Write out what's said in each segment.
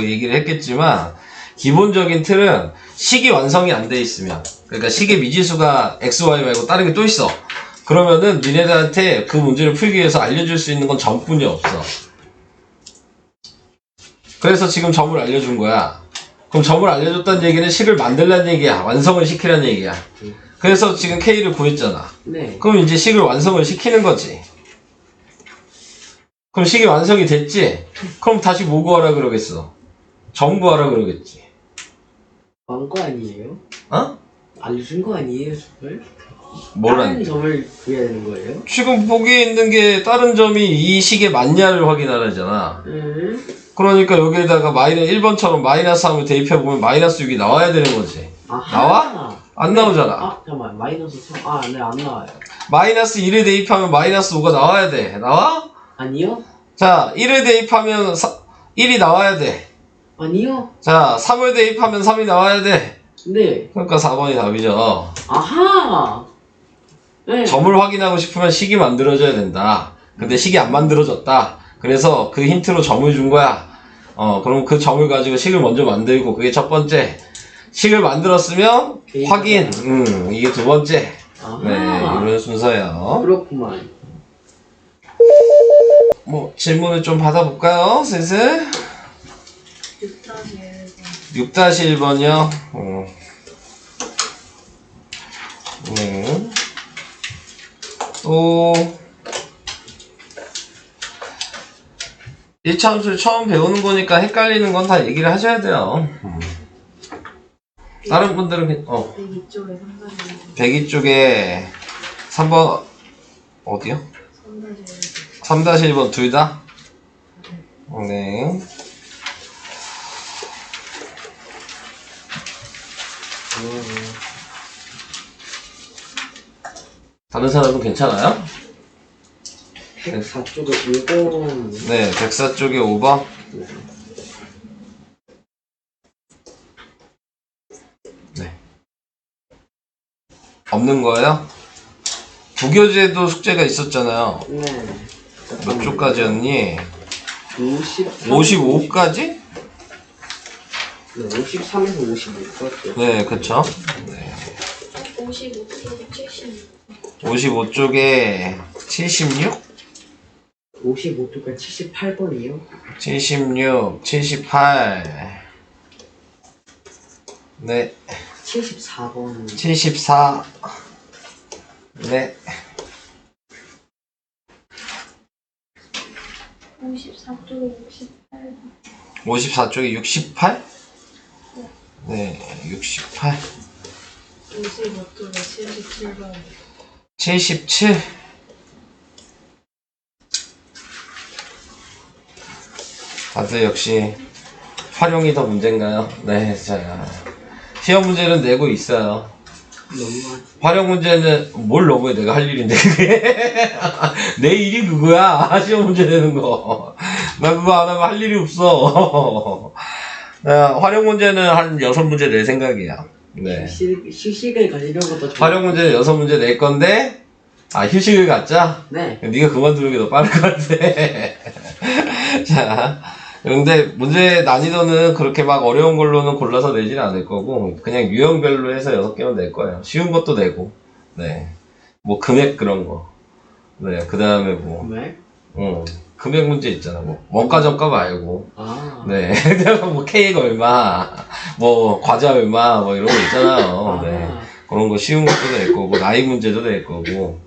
얘기를 했겠지만 기본적인 틀은 식이 완성이 안 돼 있으면, 그러니까 식의 미지수가 XY 말고 다른 게 또 있어. 그러면은 니네들한테 그 문제를 풀기 위해서 알려줄 수 있는 건 점뿐이 없어. 그래서 지금 점을 알려준 거야. 그럼 점을 알려줬다는 얘기는 식을 만들라는 얘기야. 완성을 시키라는 얘기야. 그래서 지금 K를 구했잖아. 네. 그럼 이제 식을 완성을 시키는 거지. 그럼 식이 완성이 됐지? 그럼 다시 뭐 구하라 그러겠어? 점 구하라 그러겠지. 광고 아니에요? 어? 알려준 거 아니에요, 점을? 뭘 다른 안 점을 구해야 되는 거예요? 지금 보기에 있는 게 다른 점이 이 식에 맞냐를 확인하라잖아. 그러니까 여기에다가 1번처럼 마이너스 하면 대입해보면 마이너스 6이 나와야 되는 거지. 아하. 나와? 안 나오잖아. 아, 잠깐만. 마이너스 3. 아, 네, 안 나와요. 마이너스 1에 대입하면 마이너스 5가 나와야 돼. 나와? 아니요? 자, 1에 대입하면 1이 나와야 돼. 아니요? 자, 3을 대입하면 3이 나와야 돼. 네. 그러니까 4번이 답이죠. 아하! 네. 점을 확인하고 싶으면 식이 만들어져야 된다. 근데 식이 안 만들어졌다. 그래서 그 힌트로 점을 준 거야. 그럼 그 점을 가지고 식을 먼저 만들고, 그게 첫 번째. 식을 만들었으면 확인. 이게 두 번째. 아하. 네, 이런 순서예요. 그렇구만. 뭐 질문을 좀 받아볼까요? 슬슬. 6-1번이요. 또 1차 함수를 처음 배우는 거니까 헷갈리는 건 다 얘기를 하셔야 돼요. 다른 분들은 102쪽에 102쪽에 3번 어디요? 3-1번 둘 다? 네. 다른 사람은 괜찮아요? 104쪽에 5번. 네, 104쪽에 5번. 네. 없는 거예요? 부교재도 숙제가 있었잖아요. 네. 몇 쪽까지였니? 53. 55까지? 네, 53에서 55까지. 네, 그쵸. 네. 55쪽에 70. 55쪽에 76? 55쪽까지 78번이요? 76, 78. 네. 74번. 74. 네. 54쪽에 68. 54쪽에 68? 네, 68. 55쪽에 77번. 77. 다들 역시 활용이 더 문제인가요? 네, 자. 시험 문제는 내고 있어요. 너무 활용 문제는 뭘 너무해, 내가 할 일인데 그게. 내 일이 그거야. 시험 문제 내는 거. 나 그거 안 하면 할 일이 없어. 활용 문제는 한 6문제 낼 생각이야. 네. 휴식을 가지려는 것도 좋아요. 활용 문제는 6문제 낼 건데, 휴식을 갖자? 네. 네가 그만두는 게 더 빠를 것 같아. 자, 근데 문제 난이도는 그렇게 막 어려운 걸로는 골라서 내지는 않을 거고, 그냥 유형별로 해서 6개만 낼 거예요. 쉬운 것도 내고, 네. 뭐 금액 그런 거. 네, 그 다음에 뭐, 금액 문제 있잖아. 뭐, 원가 정가 말고. 아. 네. 뭐 케이크 얼마, 뭐 과자 얼마, 뭐 이런 거 있잖아요. 네. 그런 거 쉬운 것도 낼 거고, 나이 문제도 낼 거고,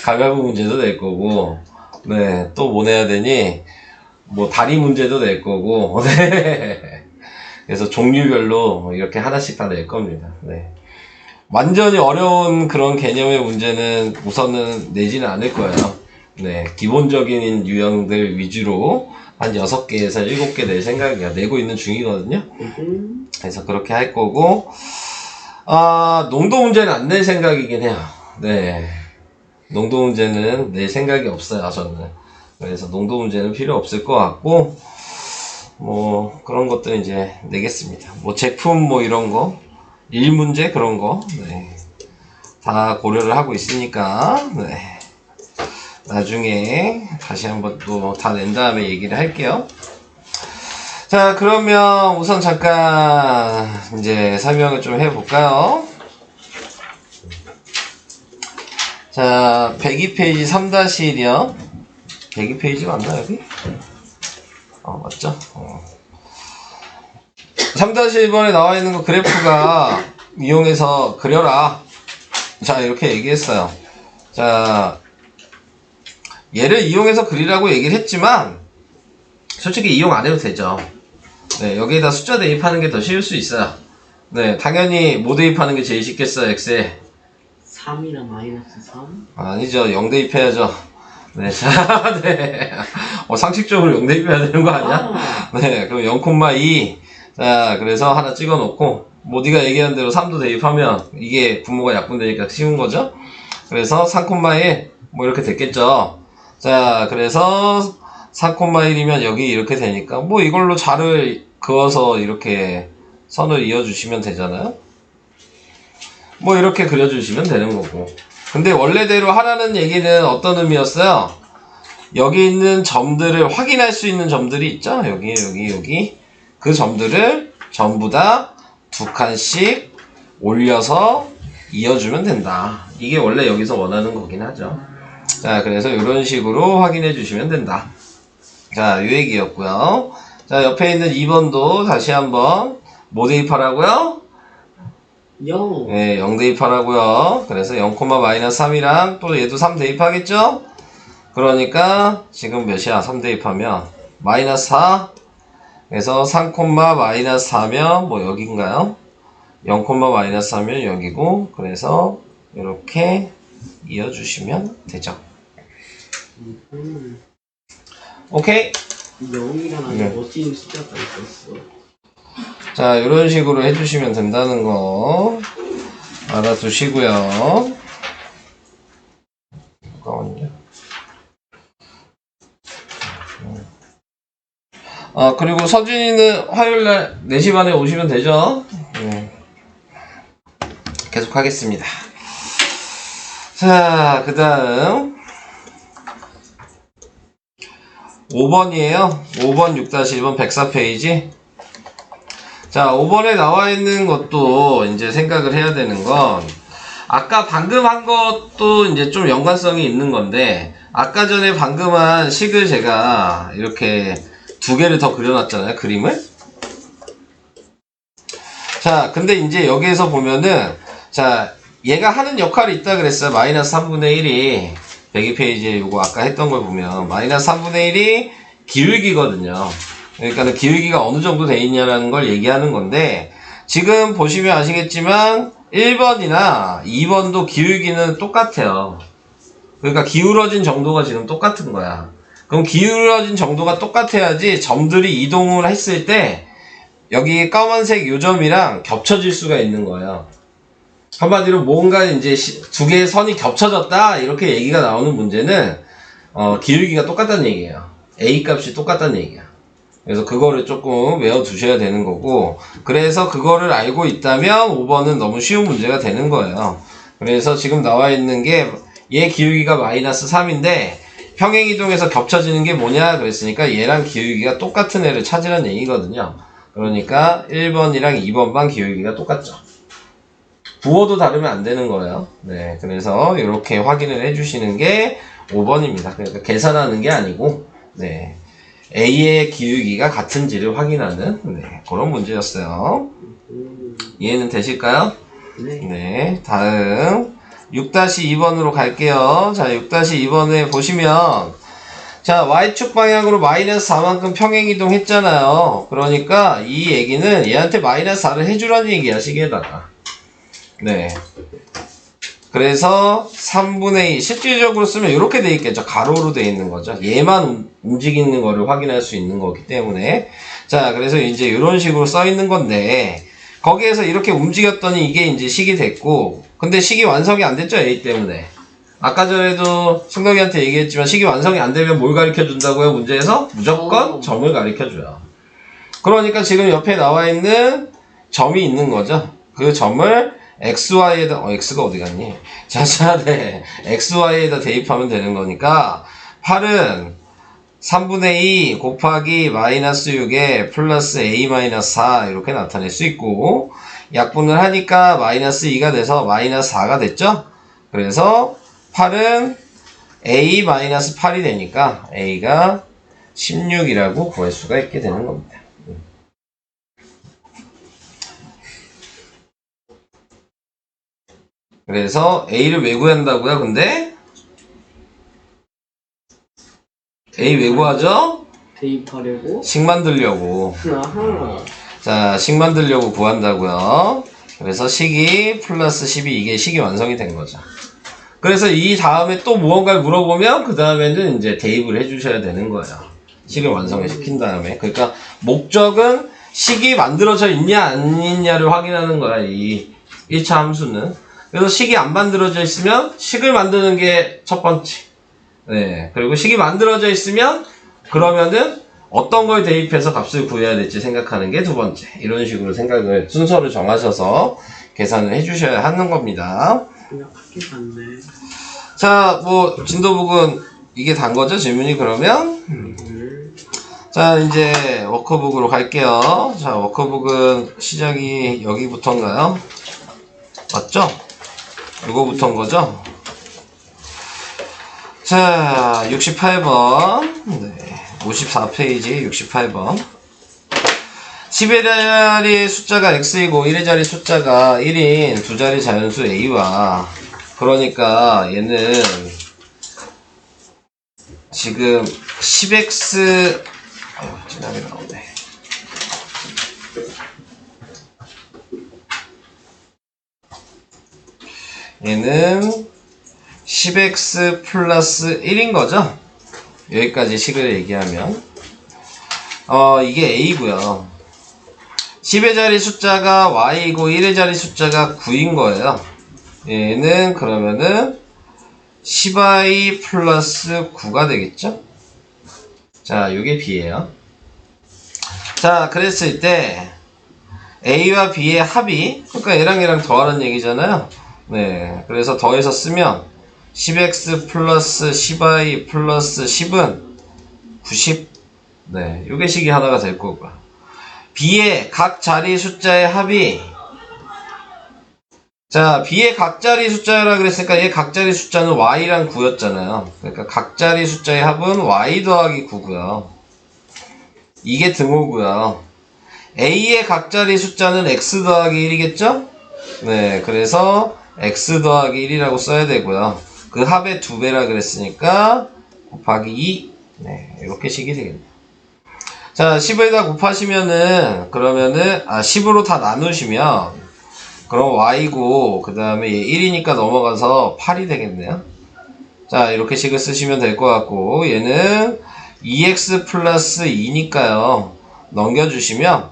가위바위보 문제도 낼 거고, 네. 또 뭐 내야 되니? 뭐 다리 문제도 낼 거고, 네. 그래서 종류별로 이렇게 하나씩 다 낼 겁니다. 네. 완전히 어려운 그런 개념의 문제는 우선은 내지는 않을 거예요. 네. 기본적인 유형들 위주로 한 6개에서 7개 낼 생각이야. 내고 있는 중이거든요. 그래서 그렇게 할 거고, 농도 문제는 안 낼 생각이긴 해요. 네. 농도 문제는 낼 생각이 없어요, 저는. 그래서 농도 문제는 필요 없을 것 같고, 뭐, 그런 것들 이제 내겠습니다. 뭐, 제품 뭐 이런 거, 일 문제 그런 거, 네. 다 고려를 하고 있으니까, 네. 나중에 다시 한번 또 다 낸 다음에 얘기를 할게요. 자, 그러면 우선 잠깐 이제 설명을 좀 해볼까요? 자, 102페이지 3-1이요. 102페이지 맞나, 여기? 맞죠? 3-1번에 나와 있는 거 그래프가 이용해서 그려라. 자, 이렇게 얘기했어요. 자, 얘를 이용해서 그리라고 얘기를 했지만, 솔직히 이용 안 해도 되죠. 네, 여기에다 숫자 대입하는 게 더 쉬울 수 있어요. 네, 당연히 뭐 대입하는 게 제일 쉽겠어요, x에. 3이랑 마이너스 3? 아니죠, 0 대입해야죠. 네, 자, 네. 상식적으로 0 대입해야 되는 거 아니야? 네, 그럼 0,2. 자, 그래서 하나 찍어 놓고, 뭐, 네가 얘기한 대로 3도 대입하면, 이게 분모가 약분되니까 쉬운 거죠? 그래서 3,1, 뭐, 이렇게 됐겠죠? 자, 그래서 3,1이면 여기 이렇게 되니까, 뭐, 이걸로 자를 그어서 이렇게 선을 이어주시면 되잖아요? 뭐, 이렇게 그려주시면 되는 거고. 근데 원래대로 하라는 얘기는 어떤 의미였어요? 여기 있는 점들을 확인할 수 있는 점들이 있죠? 여기. 그 점들을 전부 다 2칸씩 올려서 이어주면 된다. 이게 원래 여기서 원하는 거긴 하죠. 자, 그래서 이런 식으로 확인해 주시면 된다. 자, 요 얘기였고요. 자, 옆에 있는 2번도 다시 한번 뭐 대입하라고요? 0. 네, 0 대입하라고요. 그래서 0,-3이랑 또 얘도 3 대입하겠죠? 그러니까 지금 몇이야? 3 대입하면 마이너스 4. 그래서 3,-4면 뭐 여기인가요? 0,-4면 여기고, 그래서 이렇게 이어주시면 되죠. 오케이? 0이라는 네. 멋진 숫자가 있었어. 자, 이런 식으로 해주시면 된다는 거 알아두시고요. 잠깐만요. 그리고 서진이는 화요일날 4시 반에 오시면 되죠? 계속 하겠습니다. 자, 그 다음 5번이에요. 5번 6-1번 104페이지. 자, 5번에 나와 있는 것도 이제 생각을 해야 되는 건, 아까 방금 한 것도 이제 좀 연관성이 있는 건데, 아까 전에 방금 한 식을 제가 이렇게 2개를 더 그려놨잖아요, 그림을. 자, 근데 이제 여기에서 보면은, 자, 얘가 하는 역할이 있다 그랬어요. 마이너스 3분의 1이 102페이지에 요거 아까 했던 걸 보면 마이너스 3분의 1이 기울기거든요. 그러니까 기울기가 어느 정도 돼 있냐라는 걸 얘기하는 건데, 지금 보시면 아시겠지만 1번이나 2번도 기울기는 똑같아요. 그러니까 기울어진 정도가 지금 똑같은 거야. 그럼 기울어진 정도가 똑같아야지 점들이 이동을 했을 때 여기 까만색 요점이랑 겹쳐질 수가 있는 거예요. 한마디로 뭔가 이제 2개의 선이 겹쳐졌다 이렇게 얘기가 나오는 문제는 기울기가 똑같다는 얘기예요. A 값이 똑같다는 얘기야. 그래서 그거를 조금 외워두셔야 되는 거고, 그래서 그거를 알고 있다면 5번은 너무 쉬운 문제가 되는 거예요. 그래서 지금 나와 있는 게 얘 기울기가 마이너스 3인데 평행이동에서 겹쳐지는 게 뭐냐 그랬으니까 얘랑 기울기가 똑같은 애를 찾으라는 얘기거든요. 그러니까 1번이랑 2번만 기울기가 똑같죠. 부호도 다르면 안 되는 거예요. 네, 그래서 이렇게 확인을 해주시는 게 5번입니다. 그러니까 계산하는 게 아니고, 네, A의 기울기가 같은지를 확인하는, 네, 그런 문제였어요. 이해는 되실까요? 네. 네, 다음 6-2번으로 갈게요. 자, 6-2번에 보시면, 자, Y축 방향으로 마이너스 4만큼 평행이동 했잖아요. 그러니까 이 얘기는 얘한테 마이너스 4를 해주라는 얘기야, 시계에다가. 네. 그래서 3분의 2, 실질적으로 쓰면 이렇게 돼 있겠죠. 가로로 돼 있는 거죠. 얘만 움직이는 거를 확인할 수 있는 거기 때문에. 자, 그래서 이제 이런 식으로 써 있는 건데, 거기에서 이렇게 움직였더니 이게 이제 식이 됐고, 근데 식이 완성이 안 됐죠, A 때문에. 아까 전에도 승덕이한테 얘기했지만 식이 완성이 안 되면 뭘 가르쳐 준다고요, 문제에서? 무조건 점을 가르쳐 줘요. 그러니까 지금 옆에 나와 있는 점이 있는 거죠. 그 점을 XY에다, X가 어디 갔니? 자, 네. XY에다 대입하면 되는 거니까, 8은 3분의 2 곱하기 마이너스 6에 플러스 a 마이너스 4 이렇게 나타낼 수 있고, 약분을 하니까 마이너스 2가 돼서 마이너스 4가 됐죠? 그래서 8은 a 마이너스 8이 되니까 a가 16이라고 구할 수가 있게 되는 겁니다. 그래서 a를 왜 구한다고요? 근데 a 왜 구하죠? 대입하려고? 식 만들려고. 아하. 자, 식 만들려고 구한다고요. 그래서 식이 플러스 12 이게 식이 완성이 된 거죠. 그래서 이 다음에 또 무언가를 물어보면 그 다음에는 이제 대입을 해주셔야 되는 거예요. 식을 완성을 시킨 다음에. 그러니까 목적은 식이 만들어져 있냐 안 있냐를 확인하는 거야. 이 1차 함수는. 그래서 식이 안 만들어져 있으면 식을 만드는 게 첫 번째. 네. 그리고 식이 만들어져 있으면 그러면은 어떤 걸 대입해서 값을 구해야 될지 생각하는 게 두 번째. 이런 식으로 순서를 정하셔서 계산을 해주셔야 하는 겁니다. 그냥 학교 갔네. 자, 뭐 진도북은 이게 단 거죠? 질문이 그러면? 자, 이제 워커북으로 갈게요. 자, 워커북은 시작이 여기부터인가요? 맞죠? 이거부터인 거죠? 자, 68번. 네, 54페이지 68번. 10의 자리 숫자가 x이고 1의 자리 숫자가 1인 두 자리 자연수 a와, 그러니까 얘는 지금 10x 진하게 나오네. 얘는 10x 플러스 1인 거죠? 여기까지 식을 얘기하면 이게 a고요. 10의 자리 숫자가 y이고 1의 자리 숫자가 9인 거예요. 얘는 그러면은 10i 플러스 9가 되겠죠? 자, 이게 b예요. 자, 그랬을 때 a와 b의 합이, 그러니까 얘랑 얘랑 더하는 얘기잖아요. 네, 그래서 더해서 쓰면 10x 플러스 10i 플러스 10은 90. 네, 요게 식이 하나가 될 거고요. b의 각 자리 숫자의 합이, 자, b의 각 자리 숫자라 그랬으니까 얘 각 자리 숫자는 y랑 9였잖아요. 그러니까 각 자리 숫자의 합은 y 더하기 9고요. 이게 등호고요. a의 각 자리 숫자는 x 더하기 1이겠죠? 네, 그래서 x 더하기 1이라고 써야 되고요. 그 합의 2배라 그랬으니까 곱하기 2. 네, 이렇게 식이 되겠네요. 자, 10에다 곱하시면은, 그러면은, 10으로 다 나누시면, 그럼 y고, 그 다음에 얘 1이니까 넘어가서 8이 되겠네요. 자, 이렇게 식을 쓰시면 될 것 같고, 얘는 2x 플러스 2니까요. 넘겨주시면,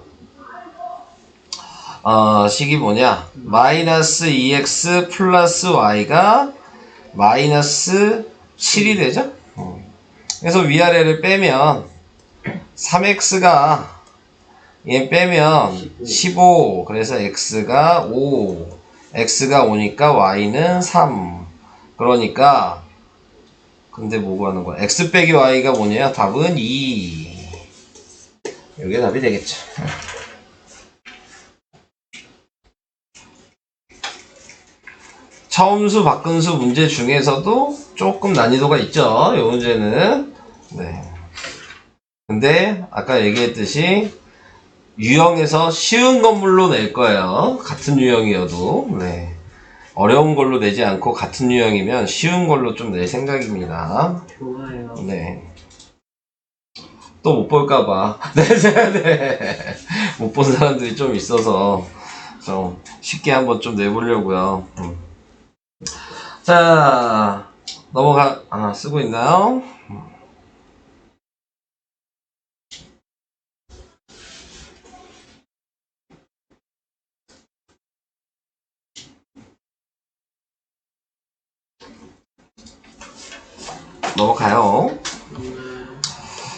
식이 뭐냐? 마이너스 2x 플러스 y가 마이너스 7이 되죠? 그래서 위아래를 빼면 3x가 얘 빼면 15, 그래서 x가 5, x가 5니까 y는 3. 그러니까 근데 뭐 구하는 거야? x 빼기 y가 뭐냐? 답은 2. 이게 답이 되겠죠. 처음수 바꾼수 문제 중에서도 조금 난이도가 있죠. 이 문제는. 네. 근데 아까 얘기했듯이 유형에서 쉬운 건물로 낼 거예요. 같은 유형이어도. 네. 어려운 걸로 내지 않고 같은 유형이면 쉬운 걸로 좀 낼 생각입니다. 좋아요. 네. 또 못 볼까봐. 네네네. 못 본 사람들이 좀 있어서 좀 쉽게 한번 좀 내보려고요. 자, 쓰고 있나요? 넘어가요.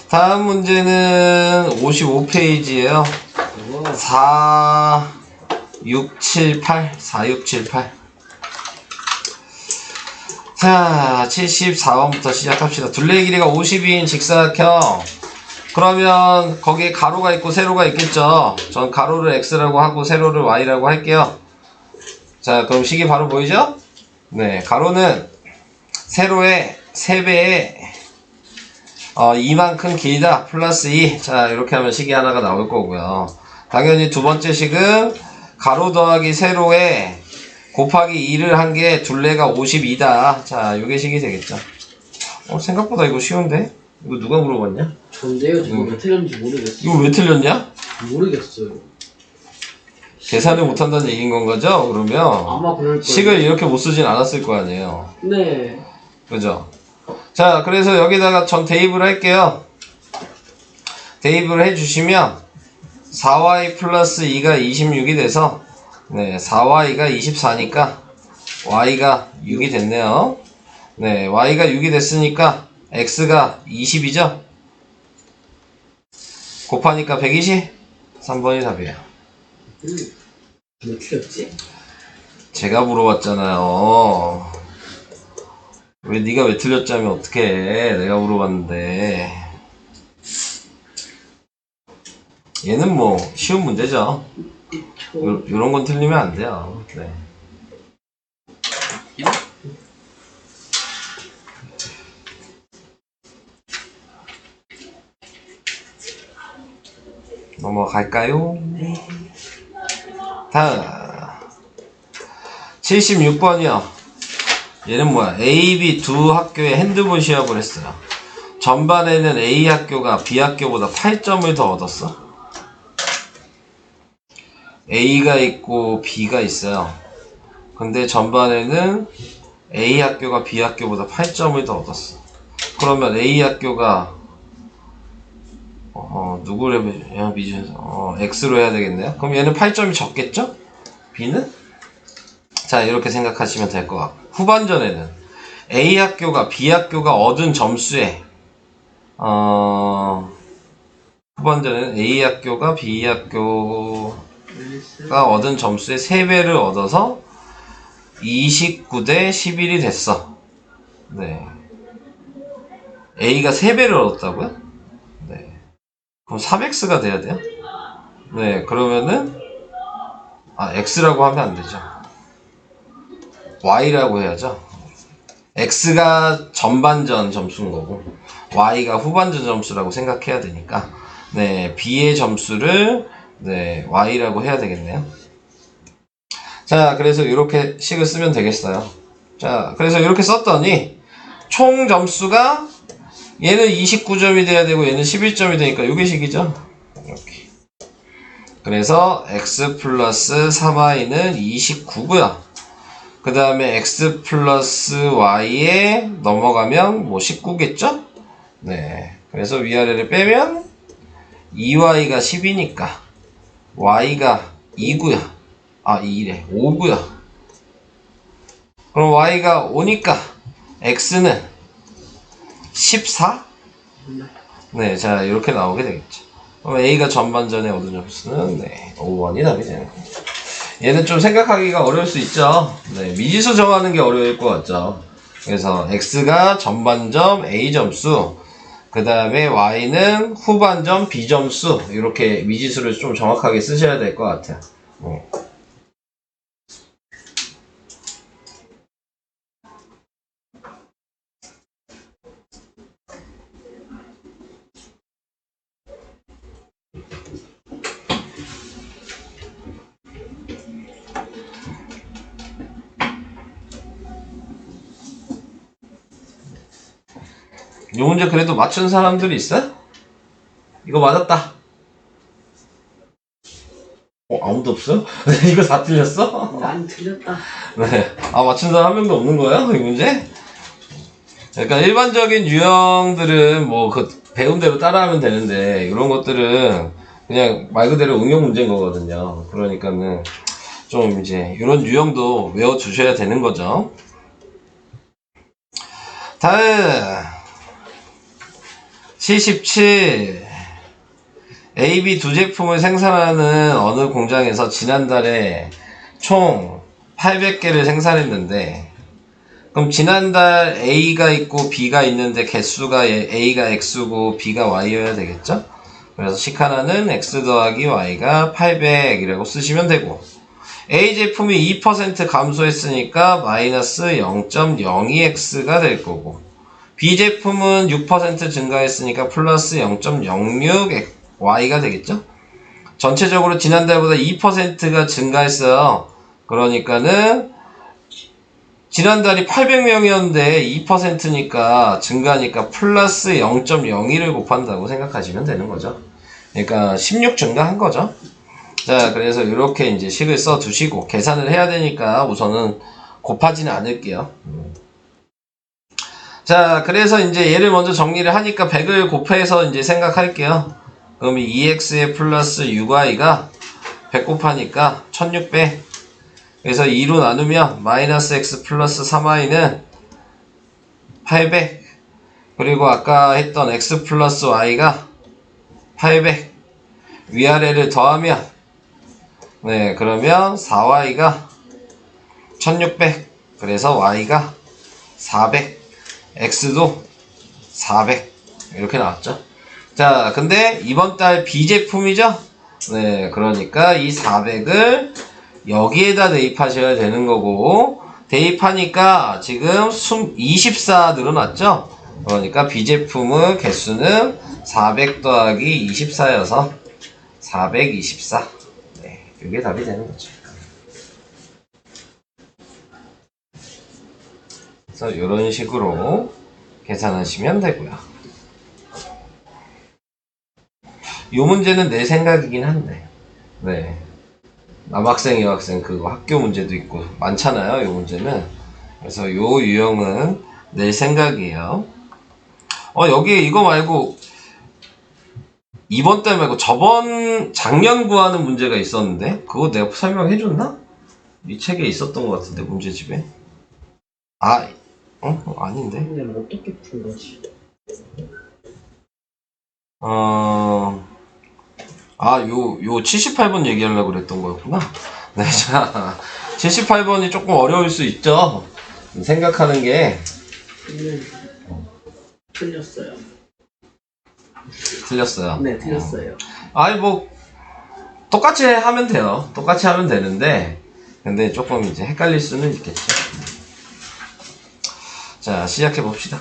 다음 문제는 55페이지에요. 4, 6, 7, 8. 자, 74번부터 시작합시다. 둘레의 길이가 50인 직사각형. 그러면 거기에 가로가 있고 세로가 있겠죠. 전 가로를 x라고 하고 세로를 y라고 할게요. 자, 그럼 식이 바로 보이죠? 네, 가로는 세로의 3배에 이만큼 길다 플러스 2. 자, 이렇게 하면 식이 하나가 나올 거고요. 당연히 두 번째 식은 가로 더하기 세로에 곱하기 2를 한 게 둘레가 52다. 자, 요게 식이 되겠죠. 생각보다 이거 쉬운데? 이거 누가 물어봤냐? 전데요. 지금 왜 틀렸는지 모르겠어요. 이거 왜 틀렸냐? 모르겠어요. 계산을 못한다는 얘기인 건 거죠? 그러면 아마 그럴 거예요. 식을 이렇게 못 쓰진 않았을 거 아니에요. 네. 그죠? 자, 그래서 여기다가 전 대입을 할게요. 대입을 해주시면 4y 플러스 2가 26이 돼서 네, 4y가 24니까 y가 6이 됐네요. 네, y가 6이 됐으니까 x가 20이죠? 곱하니까 120? 3번이 답이에요. 왜 틀렸지? 제가 물어봤잖아요. 왜 네가 왜 틀렸자면 어떡해. 내가 물어봤는데. 얘는 뭐 쉬운 문제죠. 요런 건 틀리면 안 돼요. 네. 넘어갈까요? 네. 다음 76번이요. 얘는 뭐야? A, B 두 학교에 핸드볼 시합을 했어요. 전반에는 A 학교가 B 학교보다 8점을 더 얻었어. A가 있고 B가 있어요. 근데 전반에는 A 학교가 B 학교보다 8점을 더 얻었어. 그러면 A 학교가 누구를 X로 해야 되겠네요. 그럼 얘는 8점이 적겠죠? B는? 자, 이렇게 생각하시면 될 것 같고, 후반전에는 A 학교가 B 학교가 얻은 점수에 후반전에는 A 학교가 B 학교가 얻은 점수의 3배를 얻어서 29대 11이 됐어. 네. A가 3배를 얻었다고요? 네. 그럼 3x가 돼야 돼요? 네, 그러면은 x라고 하면 안 되죠. y라고 해야죠. x가 전반전 점수인 거고 y가 후반전 점수라고 생각해야 되니까 네, b의 점수를 네, y라고 해야 되겠네요. 자, 그래서 이렇게 식을 쓰면 되겠어요. 자, 그래서 이렇게 썼더니 총 점수가 얘는 29점이 돼야 되고 얘는 11점이 되니까 이게 식이죠. 이렇게. 그래서 x 플러스 3y는 29고요. 그 다음에 x 플러스 y에 넘어가면 뭐 19겠죠? 네. 그래서 위아래를 빼면 2y가 10이니까 y가 2고요. 2래. 5고요. 그럼 y가 5니까 x는 14? 네, 자, 이렇게 나오게 되겠죠. 그럼 a가 전반전에 얻은 점수는 네, 5번이 답이 되는 거죠. 얘는 좀 생각하기가 어려울 수 있죠. 네, 미지수 정하는 게 어려울 것 같죠. 그래서 x가 전반점 a 점수, 그 다음에 y는 후반점 b 점수, 이렇게 미지수를 좀 정확하게 쓰셔야 될 것 같아요. 이 문제 그래도 맞춘 사람들이 있어요? 이거 맞았다. 아무도 없어요? 이거 다 틀렸어? 난 틀렸다. 네. 맞춘 사람 한 명도 없는 거예요? 이 문제? 그러니까 일반적인 유형들은 뭐 배운 대로 따라하면 되는데 이런 것들은 그냥 말 그대로 응용 문제인 거거든요. 그러니까는 좀 이제 이런 유형도 외워주셔야 되는 거죠. 다음 77 AB 두 제품을 생산하는 어느 공장에서 지난달에 총 800개를 생산했는데 그럼 지난달 A가 있고 B가 있는데 개수가 A가 X고 B가 Y여야 되겠죠? 그래서 식 하나는 X 더하기 Y가 800이라고 쓰시면 되고, A 제품이 2% 감소했으니까 마이너스 0.02X가 될 거고, B 제품은 6% 증가했으니까 플러스 0.06Y가 되겠죠? 전체적으로 지난달보다 2%가 증가했어요. 그러니까는 지난달이 800명이었는데 2%니까 증가니까 플러스 0.02를 곱한다고 생각하시면 되는 거죠. 그러니까 16 증가한 거죠. 자, 그래서 이렇게 이제 식을 써 두시고 계산을 해야 되니까 우선은 곱하지는 않을게요. 자, 그래서 이제 얘를 먼저 정리를 하니까 100을 곱해서 이제 생각할게요. 그럼 이 2x에 플러스 6y가 100 곱하니까 1600. 그래서 2로 나누면 마이너스 x 플러스 3y는 800. 그리고 아까 했던 x 플러스 y가 800. 위아래를 더하면, 네, 그러면 4y가 1600. 그래서 y가 400. x도 400. 이렇게 나왔죠. 자, 근데 이번 달 B제품이죠? 네, 그러니까 이 400을 여기에다 대입하셔야 되는 거고, 대입하니까 지금 24 늘어났죠? 그러니까 B제품의 개수는 400 더하기 24여서 424. 네, 이게 답이 되는 거죠. 그래서 이런 식으로 계산하시면 되고요. 이 문제는 내 생각이긴 한데, 네. 남학생, 여학생 그거 학교 문제도 있고 많잖아요. 이 문제는. 그래서 이 유형은 내 생각이에요. 여기 이거 말고 이번 달 말고 작년 구하는 문제가 있었는데 그거 내가 설명해 줬나? 이 책에 있었던 것 같은데 문제집에. 아닌데. 근데 어떻게 푼 거지? 요 78번 얘기하려고 그랬던 거였구나. 네, 자, 78번이 조금 어려울 수 있죠. 생각하는 게. 틀렸어요. 틀렸어요. 네, 틀렸어요. 똑같이 하면 돼요. 똑같이 하면 되는데, 근데 조금 이제 헷갈릴 수는 있겠죠. 자, 시작해 봅시다.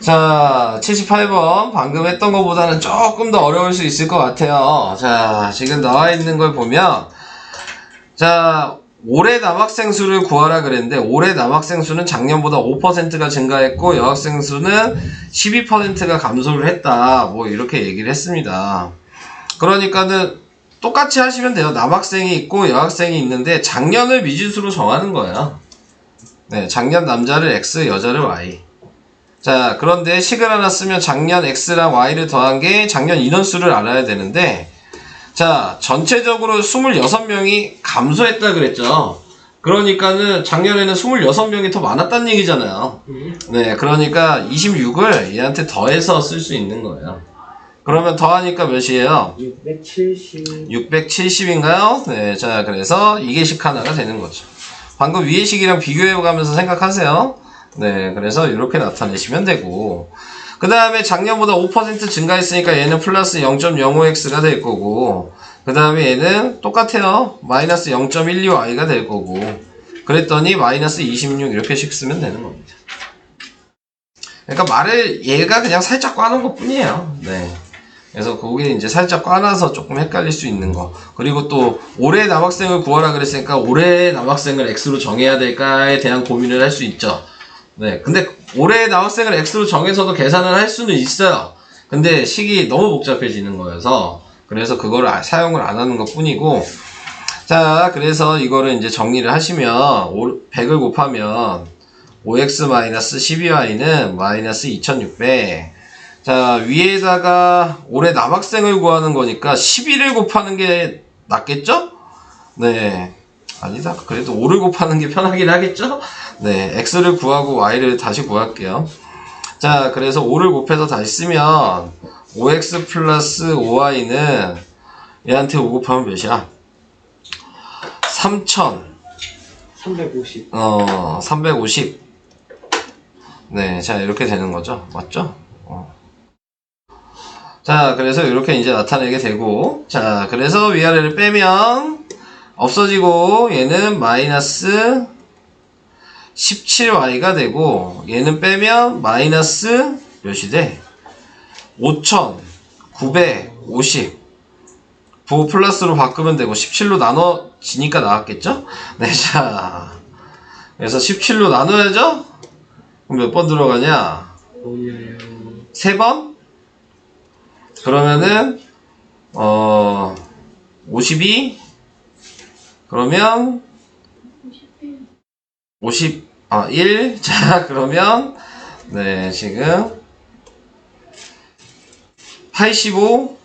자, 78번. 방금 했던 것보다는 조금 더 어려울 수 있을 것 같아요. 자, 지금 나와 있는 걸 보면, 자, 올해 남학생 수를 구하라 그랬는데, 올해 남학생 수는 작년보다 5%가 증가했고, 여학생 수는 12%가 감소를 했다. 뭐, 이렇게 얘기를 했습니다. 그러니까는, 똑같이 하시면 돼요. 남학생이 있고, 여학생이 있는데, 작년을 미지수로 정하는 거예요. 네, 작년 남자를 X, 여자를 Y. 자, 그런데 식을 하나 쓰면 작년 X랑 Y를 더한 게 작년 인원수를 알아야 되는데, 자, 전체적으로 26명이 감소했다 그랬죠. 그러니까는 작년에는 26명이 더 많았다는 얘기잖아요. 네, 그러니까 26을 얘한테 더해서 쓸 수 있는 거예요. 그러면 더하니까 몇이에요? 670. 670인가요? 네, 자, 그래서 이게 식 하나가 되는 거죠. 방금 위의 식이랑 비교해가면서 생각하세요. 네, 그래서 이렇게 나타내시면 되고, 그 다음에 작년보다 5% 증가했으니까 얘는 플러스 0.05x가 될 거고, 그 다음에 얘는 똑같아요. 마이너스 0.12y가 될 거고, 그랬더니 마이너스 26 이렇게씩 쓰면 되는 겁니다. 그러니까 얘가 그냥 살짝 꽈놓은 것 뿐이에요. 네. 그래서 그게 이제 살짝 꽈놔서 조금 헷갈릴 수 있는 거. 그리고 또 올해 남학생을 구하라 그랬으니까 올해 남학생을 X로 정해야 될까에 대한 고민을 할 수 있죠. 네, 근데 올해 남학생을 X로 정해서도 계산을 할 수는 있어요. 근데 식이 너무 복잡해지는 거여서 그래서 그거를 사용을 안 하는 것 뿐이고, 자, 그래서 이거를 이제 정리를 하시면 100을 곱하면 5x-12y는 마이너스 2600. 자, 위에다가 올해 남학생을 구하는 거니까 11을 곱하는 게 낫겠죠? 네. 아니다. 그래도 5를 곱하는 게 편하긴 하겠죠? 네. x를 구하고 y를 다시 구할게요. 자, 그래서 5를 곱해서 다시 쓰면 5x 플러스 5y는 얘한테 5 곱하면 몇이야? 3000 350. 350. 네, 자, 이렇게 되는 거죠. 맞죠? 자, 그래서 이렇게 이제 나타내게 되고, 자, 그래서 위아래를 빼면 없어지고, 얘는 마이너스 17y가 되고, 얘는 빼면 마이너스 몇이 돼? 5950. 부호 플러스로 바꾸면 되고, 17로 나눠지니까 나왔겠죠? 네, 자. 그래서 17로 나눠야죠? 그럼 몇 번 들어가냐? 뭐냐요? 3번? 그러면은 52? 그러면 1? 자, 그러면 네, 지금 85?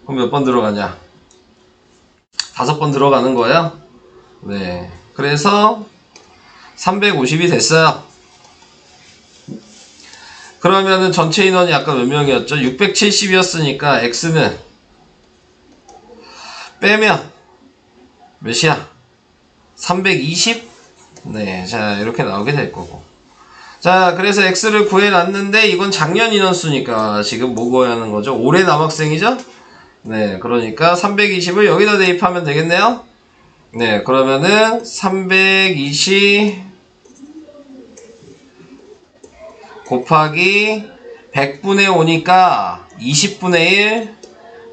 그럼 몇 번 들어가냐? 5번 들어가는 거예요? 네. 그래서 350이 됐어요. 그러면은 전체 인원이 아까 몇 명이었죠? 670이었으니까 x는 빼면 몇이야? 320? 네, 자 이렇게 나오게 될 거고. 자, 그래서 x를 구해놨는데 이건 작년 인원수니까 지금 뭐 구해야 하는 거죠? 올해 남학생이죠? 네, 그러니까 320을 여기다 대입하면 되겠네요? 네, 그러면은 320 곱하기 100분의 5니까 20분의 1.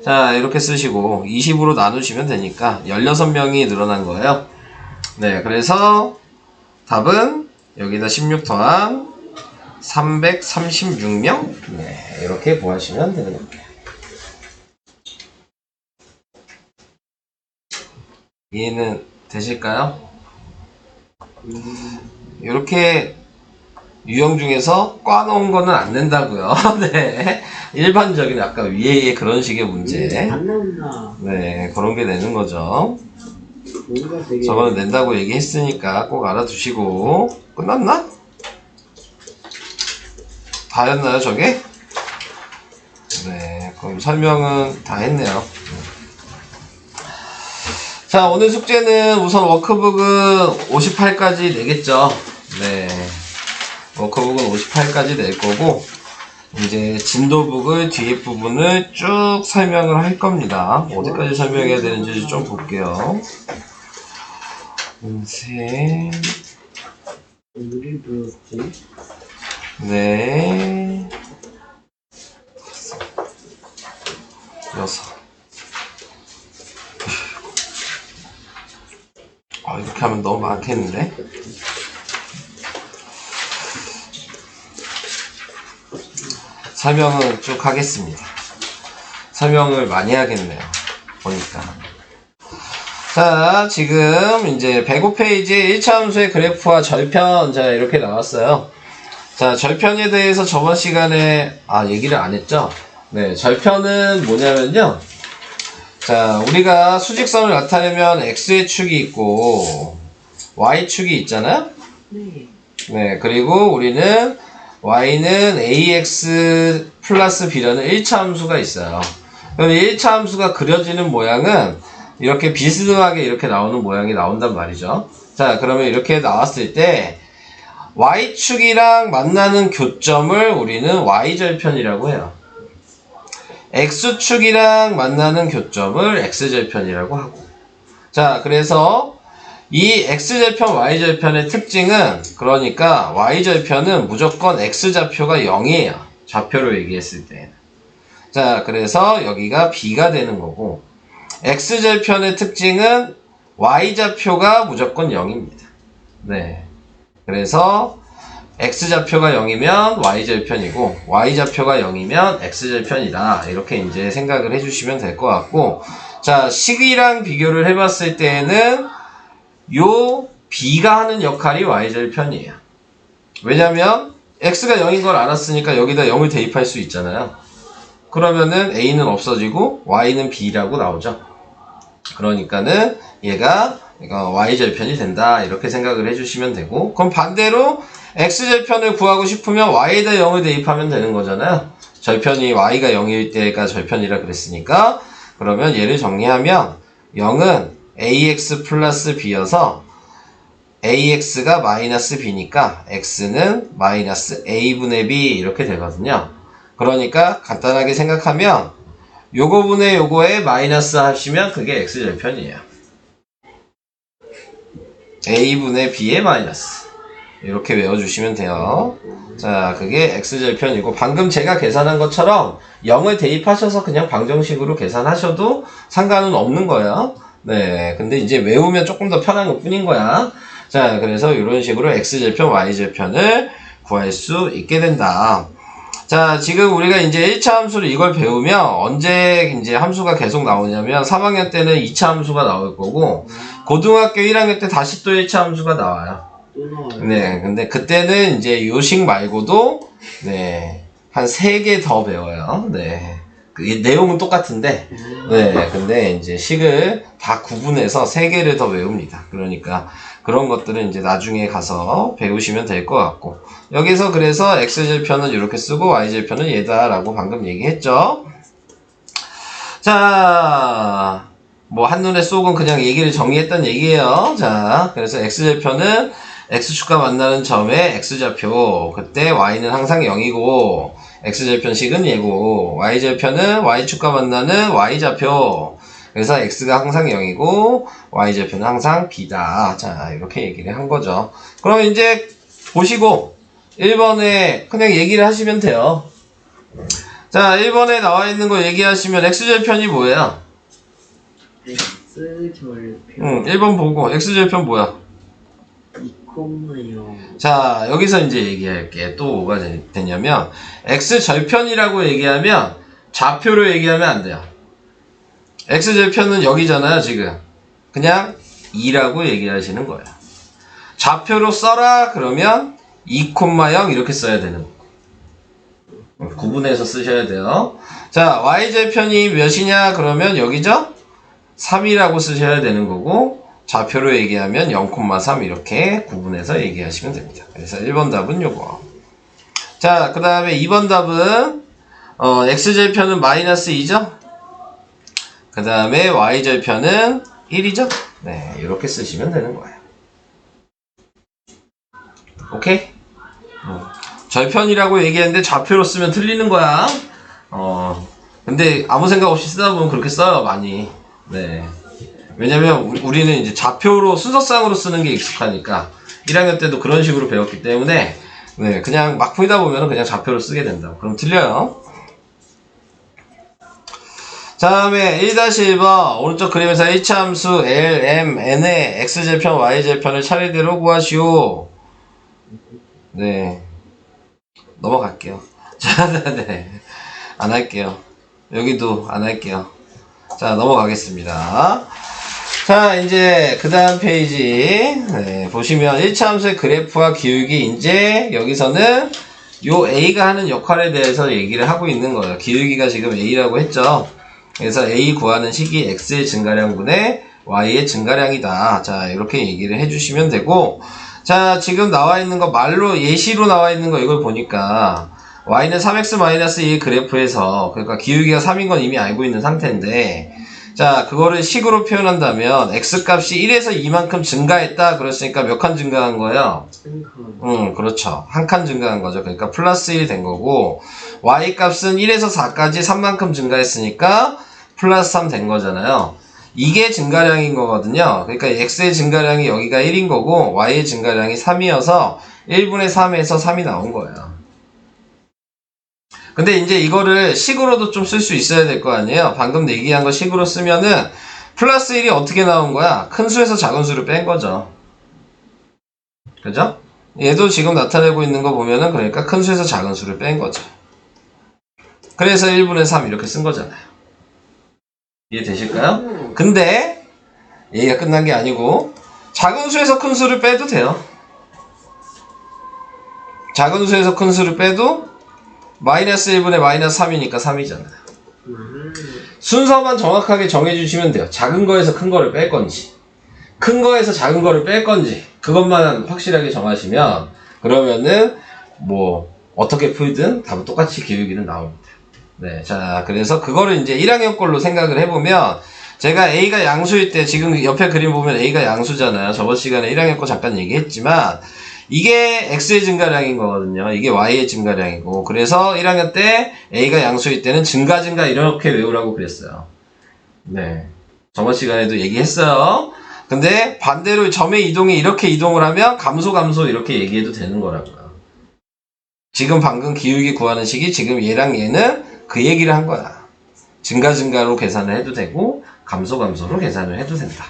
자, 이렇게 쓰시고 20으로 나누시면 되니까 16명이 늘어난 거예요. 네, 그래서 답은 여기다 16 더한 336명. 네, 이렇게 구하시면 되는 겁니다. 이해는 되실까요? 이렇게 유형 중에서 꽈놓은 거는 안 낸다고요. 네, 일반적인 아까 위에 그런 식의 문제. 안 나온다. 네, 그런 게 되는 거죠. 뭔가 되게. 저거는 낸다고 얘기했으니까 꼭 알아두시고. 끝났나? 다였나요, 저게? 네, 그럼 설명은 다 했네요. 자, 오늘 숙제는 우선 워크북은 58까지 내겠죠. 네. 워크북은 58까지 낼 거고, 이제 진도북을 뒤에 부분을 쭉 설명을 할 겁니다. 어디까지 설명해야 되는지 좀 볼게요. 우리 뭐였지? 네. 6. 이렇게 하면 너무 많겠는데? 설명을 쭉 하겠습니다. 설명을 많이 하겠네요. 보니까. 자, 지금 이제 105페이지에 1차 함수의 그래프와 절편, 자, 이렇게 나왔어요. 자, 절편에 대해서 저번 시간에, 얘기를 안 했죠? 네, 절편은 뭐냐면요. 자, 우리가 수직선을 나타내면 x의 축이 있고, y축이 있잖아요? 네. 네, 그리고 우리는 y는 ax 플러스 b라는 1차 함수가 있어요. 그럼 1차 함수가 그려지는 모양은 이렇게 비스듬하게 이렇게 나오는 모양이 나온단 말이죠. 자, 그러면 이렇게 나왔을 때 y축이랑 만나는 교점을 우리는 y절편이라고 해요. x축이랑 만나는 교점을 x절편이라고 하고. 자, 그래서 이 x절편, y절편의 특징은, 그러니까 y절편은 무조건 x좌표가 0이에요. 좌표로 얘기했을 때. 자, 그래서 여기가 b가 되는 거고, x절편의 특징은 y좌표가 무조건 0입니다. 네. 그래서 x좌표가 0이면 y절편이고, y좌표가 0이면 x절편이다. 이렇게 이제 생각을 해주시면 될 것 같고, 자, 식이랑 비교를 해봤을 때에는 요 b가 하는 역할이 y절편이에요. 왜냐면 x가 0인 걸 알았으니까 여기다 0을 대입할 수 있잖아요. 그러면은 a는 없어지고 y는 b라고 나오죠. 그러니까는 얘가 y절편이 된다. 이렇게 생각을 해주시면 되고, 그럼 반대로 x절편을 구하고 싶으면 y에다 0을 대입하면 되는 거잖아요. 절편이 y가 0일 때가 절편이라 그랬으니까, 그러면 얘를 정리하면 0은 ax 플러스 b여서 ax가 마이너스 b니까 x는 마이너스 a분의 b 이렇게 되거든요. 그러니까 간단하게 생각하면 요거분의 요거에 마이너스 하시면 그게 x절편이에요. a분의 b의 마이너스 이렇게 외워주시면 돼요. 자, 그게 x절편이고 방금 제가 계산한 것처럼 0을 대입하셔서 그냥 방정식으로 계산하셔도 상관은 없는 거예요. 네, 근데 이제 외우면 조금 더 편한 것 뿐인 거야. 자, 그래서 이런 식으로 x절편, y절편을 구할 수 있게 된다. 자, 지금 우리가 이제 1차 함수를 이걸 배우면 언제 이제 함수가 계속 나오냐면 3학년 때는 2차 함수가 나올 거고 고등학교 1학년 때 다시 또 1차 함수가 나와요. 또 나와요. 네, 근데 그때는 이제 요식 말고도 네, 한 3개 더 배워요. 네. 그 내용은 똑같은데 네, 근데 이제 식을 다 구분해서 3개를 더 외웁니다. 그러니까 그런 것들은 이제 나중에 가서 배우시면 될 것 같고 여기서 그래서 x절편은 이렇게 쓰고 y절편은 얘다라고 방금 얘기했죠. 자, 뭐 한눈에 쏙은 그냥 얘기를 정리했던 얘기예요. 자, 그래서 x절편은 x축과 만나는 점의 x좌표 그때 y는 항상 0이고 x절편식은 얘고 y절편은 y축과 만나는 y좌표 그래서 x가 항상 0이고 y절편은 항상 b다. 자, 이렇게 얘기를 한 거죠. 그럼 이제 보시고 1번에 그냥 얘기를 하시면 돼요. 자, 1번에 나와 있는 거 얘기하시면 x절편이 뭐예요? x절편 1번 보고 x절편 뭐야? 2,0 자, 여기서 이제 얘기할게. 또 뭐가 되냐면 x절편이라고 얘기하면 좌표로 얘기하면 안 돼요. x절편은 여기잖아요, 지금. 그냥 2라고 얘기하시는 거예요. 좌표로 써라 그러면 2,0 이렇게 써야 되는 거예요. 구분해서 쓰셔야 돼요. 자, y절편이 몇이냐 그러면 여기죠? 3이라고 쓰셔야 되는 거고 좌표로 얘기하면 0,3 이렇게 구분해서 얘기하시면 됩니다. 그래서 1번 답은 요거. 자, 그 다음에 2번 답은 x절편은 마이너스 2죠? 그 다음에 y절편은 1이죠? 네, 이렇게 쓰시면 되는 거예요. 오케이? 절편이라고 얘기했는데 좌표로 쓰면 틀리는 거야. 근데 아무 생각 없이 쓰다 보면 그렇게 써요, 많이. 네. 왜냐면 우리는 이제 좌표로 순서상으로 쓰는 게 익숙하니까 1학년 때도 그런 식으로 배웠기 때문에 네, 그냥 막 풀다 보면 그냥 좌표로 쓰게 된다. 그럼 틀려요. 다음에 1-1번 오른쪽 그림에서 1차 함수 L, M, N의 x절편, y절편을 차례대로 구하시오. 네. 넘어갈게요. 자, 네. 안 할게요. 여기도 안 할게요. 자, 넘어가겠습니다. 자, 이제 그 다음 페이지 네, 보시면 1차 함수의 그래프와 기울기 이제 여기서는 요 A가 하는 역할에 대해서 얘기를 하고 있는 거예요. 기울기가 지금 A라고 했죠. 그래서 A 구하는 식이 X의 증가량분의 Y의 증가량이다. 자, 이렇게 얘기를 해주시면 되고 자, 지금 나와 있는 거 말로 예시로 나와 있는 거 이걸 보니까 Y는 3x-2의 그래프에서 그러니까 기울기가 3인 건 이미 알고 있는 상태인데 자, 그거를 식으로 표현한다면 X값이 1에서 2만큼 증가했다. 그랬으니까 몇 칸 증가한 거예요? 1칸. 그렇죠. 한 칸 증가한 거죠. 그러니까 플러스 1이 된 거고 Y값은 1에서 4까지 3만큼 증가했으니까 플러스 3 된 거잖아요. 이게 증가량인 거거든요. 그러니까 X의 증가량이 여기가 1인 거고 Y의 증가량이 3이어서 1분의 3에서 3이 나온 거예요. 근데 이제 이거를 식으로도 좀 쓸 수 있어야 될 거 아니에요. 방금 얘기한 거 식으로 쓰면은 플러스 1이 어떻게 나온 거야? 큰 수에서 작은 수를 뺀 거죠. 그죠? 얘도 지금 나타내고 있는 거 보면은 그러니까 큰 수에서 작은 수를 뺀 거죠. 그래서 1분의 3 이렇게 쓴 거잖아요. 이해되실까요? 근데 얘기가 끝난 게 아니고 작은 수에서 큰 수를 빼도 돼요. 작은 수에서 큰 수를 빼도 마이너스 1분의 마이너스 3이니까 3이잖아요. 순서만 정확하게 정해주시면 돼요. 작은 거에서 큰 거를 뺄 건지 큰 거에서 작은 거를 뺄 건지 그것만 확실하게 정하시면 그러면은 뭐 어떻게 풀든 답은 똑같이 기울기는 나옵니다. 네, 자 그래서 그거를 이제 1학년 걸로 생각을 해보면 제가 A가 양수일 때 지금 옆에 그림 보면 A가 양수잖아요. 저번 시간에 1학년 거 잠깐 얘기했지만 이게 X의 증가량인 거거든요. 이게 Y의 증가량이고 그래서 1학년 때 A가 양수일 때는 증가 이렇게 외우라고 그랬어요. 네, 저번 시간에도 얘기했어요. 근데 반대로 점의 이동이 이렇게 이동을 하면 감소 이렇게 얘기해도 되는 거라고요. 지금 방금 기울기 구하는 식이 지금 얘랑 얘는 그 얘기를 한 거야. 증가로 계산을 해도 되고 감소로 계산을 해도 된다.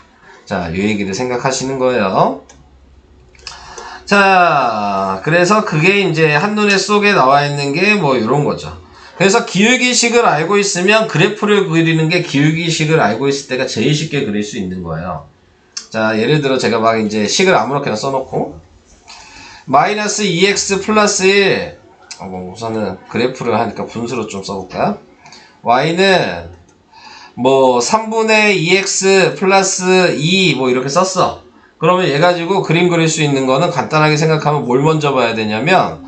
자, 이 얘기를 생각하시는 거예요. 자, 그래서 그게 이제 한눈에 속에 나와 있는 게 뭐 이런 거죠. 그래서 기울기식을 알고 있으면 그래프를 그리는 게 기울기식을 알고 있을 때가 제일 쉽게 그릴 수 있는 거예요. 자, 예를 들어 제가 막 이제 식을 아무렇게나 써놓고 마이너스 2x 플러스 1 우선은 그래프를 하니까 분수로 좀 써볼까요? y는 뭐 3분의 2x 플러스 2 뭐 이렇게 썼어. 그러면 얘 가지고 그림 그릴 수 있는 거는 간단하게 생각하면 뭘 먼저 봐야 되냐면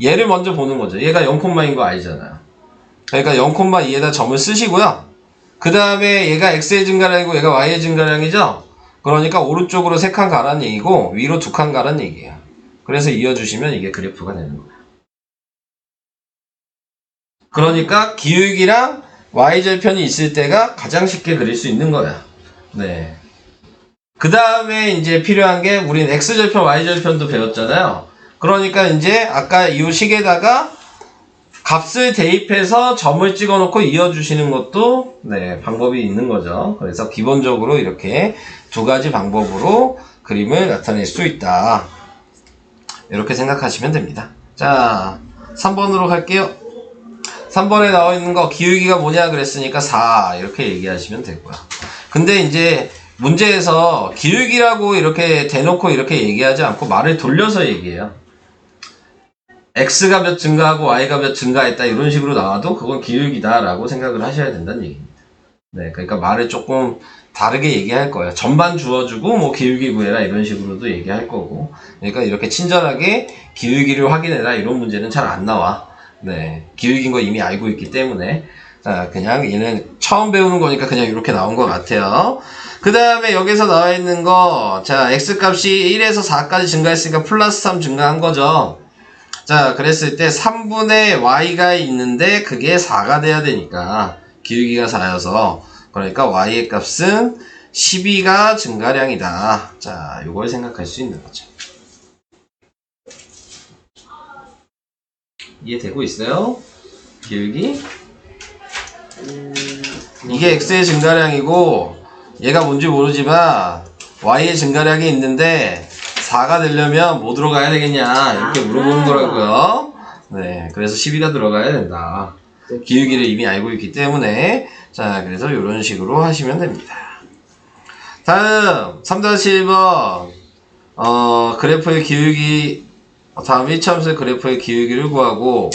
얘를 먼저 보는 거죠. 얘가 0,2인 거 아니잖아요. 그러니까 0,2에다 점을 쓰시고요. 그 다음에 얘가 x의 증가량이고 얘가 y의 증가량이죠. 그러니까 오른쪽으로 3칸 가란 얘기고 위로 2칸 가란 얘기예요. 그래서 이어주시면 이게 그래프가 되는 거예요. 그러니까 기울기랑 y절편이 있을 때가 가장 쉽게 그릴 수 있는 거야. 네. 그 다음에 이제 필요한 게 우린 x절편, y절편도 배웠잖아요. 그러니까 이제 아까 이 식에다가 값을 대입해서 점을 찍어 놓고 이어주시는 것도 네, 방법이 있는 거죠. 그래서 기본적으로 이렇게 두 가지 방법으로 그림을 나타낼 수 있다. 이렇게 생각하시면 됩니다. 자, 3번으로 갈게요. 3번에 나와 있는 거 기울기가 뭐냐 그랬으니까 4 이렇게 얘기하시면 되고요. 근데 이제 문제에서 기울기라고 이렇게 대놓고 이렇게 얘기하지 않고 말을 돌려서 얘기해요. x가 몇 증가하고 y가 몇 증가했다 이런 식으로 나와도 그건 기울기다 라고 생각을 하셔야 된다는 얘기입니다. 네, 그러니까 말을 조금 다르게 얘기할 거예요. 전반 주어주고 뭐 기울기 구해라 이런 식으로도 얘기할 거고. 그러니까 이렇게 친절하게 기울기를 확인해라 이런 문제는 잘 안 나와. 네, 기울기인 거 이미 알고 있기 때문에 자, 그냥 얘는 처음 배우는 거니까 그냥 이렇게 나온 것 같아요. 그 다음에 여기서 나와 있는 거, 자, x값이 1에서 4까지 증가했으니까 플러스 3 증가한 거죠. 자, 그랬을 때 3분의 y가 있는데 그게 4가 돼야 되니까 기울기가 4여서 그러니까 y의 값은 12가 증가량이다. 자, 요걸 생각할 수 있는 거죠. 이해되고 있어요? 기울기? 이게 x의 증가량이고 얘가 뭔지 모르지만 y의 증가량이 있는데 4가 되려면 뭐 들어가야 되겠냐 이렇게 물어보는 거라고요. 네, 그래서 12가 들어가야 된다. 기울기를 이미 알고 있기 때문에 자, 그래서 이런 식으로 하시면 됩니다. 다음 3-1번 그래프의 기울기 다음 1차함수의 그래프의 기울기를 구하고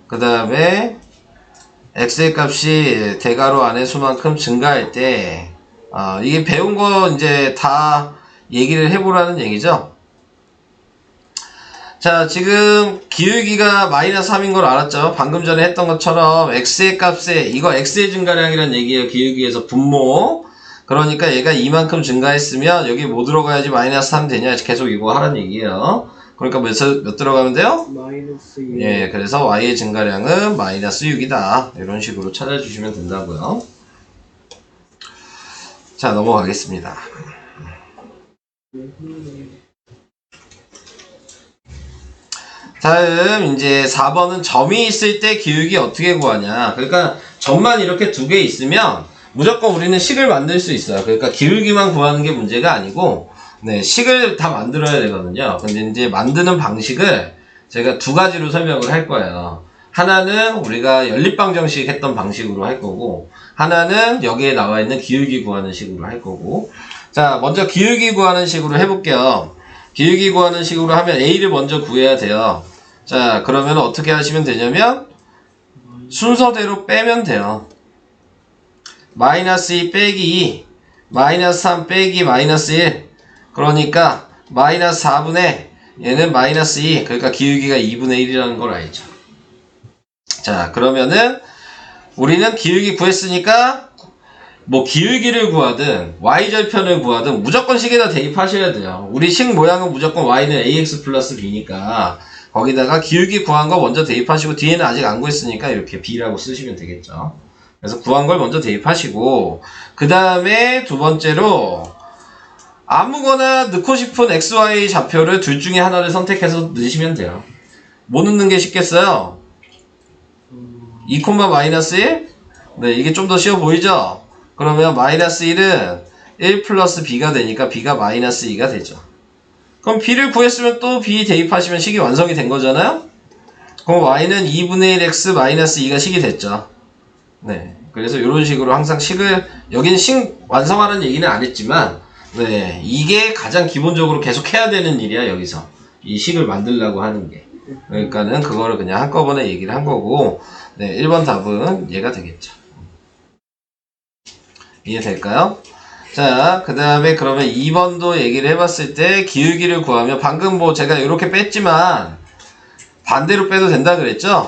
그 다음에 x의 값이 대괄호 안의 수만큼 증가할 때 이게 배운 거 이제 다 얘기를 해보라는 얘기죠. 자, 지금 기울기가 마이너스 3인 걸 알았죠. 방금 전에 했던 것처럼 x의 값에 이거 x의 증가량이란 얘기예요. 기울기에서 분모. 그러니까 얘가 이만큼 증가했으면 여기 뭐 들어가야지 마이너스 3 되냐 계속 이거 하라는 얘기예요. 그러니까 몇 들어가면 돼요? 마이너스 6. 예, 그래서 y의 증가량은 마이너스 6이다. 이런 식으로 찾아주시면 된다고요. 자, 넘어가겠습니다. 다음 이제 4번은 점이 있을 때 기울기 어떻게 구하냐. 그러니까 점만 이렇게 두 개 있으면 무조건 우리는 식을 만들 수 있어요. 그러니까 기울기만 구하는 게 문제가 아니고 네, 식을 다 만들어야 되거든요. 근데 이제 만드는 방식을 제가 두 가지로 설명을 할 거예요. 하나는 우리가 연립방정식 했던 방식으로 할 거고 하나는 여기에 나와 있는 기울기 구하는 식으로 할 거고. 자, 먼저 기울기 구하는 식으로 해볼게요. 기울기 구하는 식으로 하면 A를 먼저 구해야 돼요. 자, 그러면 어떻게 하시면 되냐면 순서대로 빼면 돼요. 마이너스 2 빼기 2, 마이너스 3 빼기 마이너스 1. 그러니까 마이너스 4분의 얘는 마이너스 2. 그러니까 기울기가 2분의 1이라는 걸 알죠. 자, 그러면은 우리는 기울기 구했으니까 뭐 기울기를 구하든 y절편을 구하든 무조건 식에다 대입하셔야 돼요. 우리 식 모양은 무조건 y는 ax 플러스 b니까 거기다가 기울기 구한 거 먼저 대입하시고 뒤에는 아직 안 구했으니까 이렇게 b라고 쓰시면 되겠죠. 그래서 구한 걸 먼저 대입하시고 그 다음에 두 번째로 아무거나 넣고 싶은 xy 좌표를 둘 중에 하나를 선택해서 넣으시면 돼요. 뭐 넣는 게 쉽겠어요? 2, 마이너스 1? 네, 이게 좀 더 쉬워 보이죠? 그러면 마이너스 1은 1 플러스 b가 되니까 b가 마이너스 2가 되죠. 그럼 b를 구했으면 또 b 대입하시면 식이 완성이 된 거잖아요? 그럼 y는 2분의 1x 마이너스 2가 식이 됐죠. 네, 그래서 이런 식으로 항상 식을, 여기는 식 완성하는 얘기는 안 했지만, 네, 이게 가장 기본적으로 계속 해야 되는 일이야, 여기서. 이 식을 만들려고 하는 게. 그러니까는 그거를 그냥 한꺼번에 얘기를 한 거고, 네, 1번 답은 얘가 되겠죠. 이해될까요? 자, 그 다음에 그러면 2번도 얘기를 해봤을 때 기울기를 구하면 방금 뭐 제가 이렇게 뺐지만 반대로 빼도 된다 그랬죠?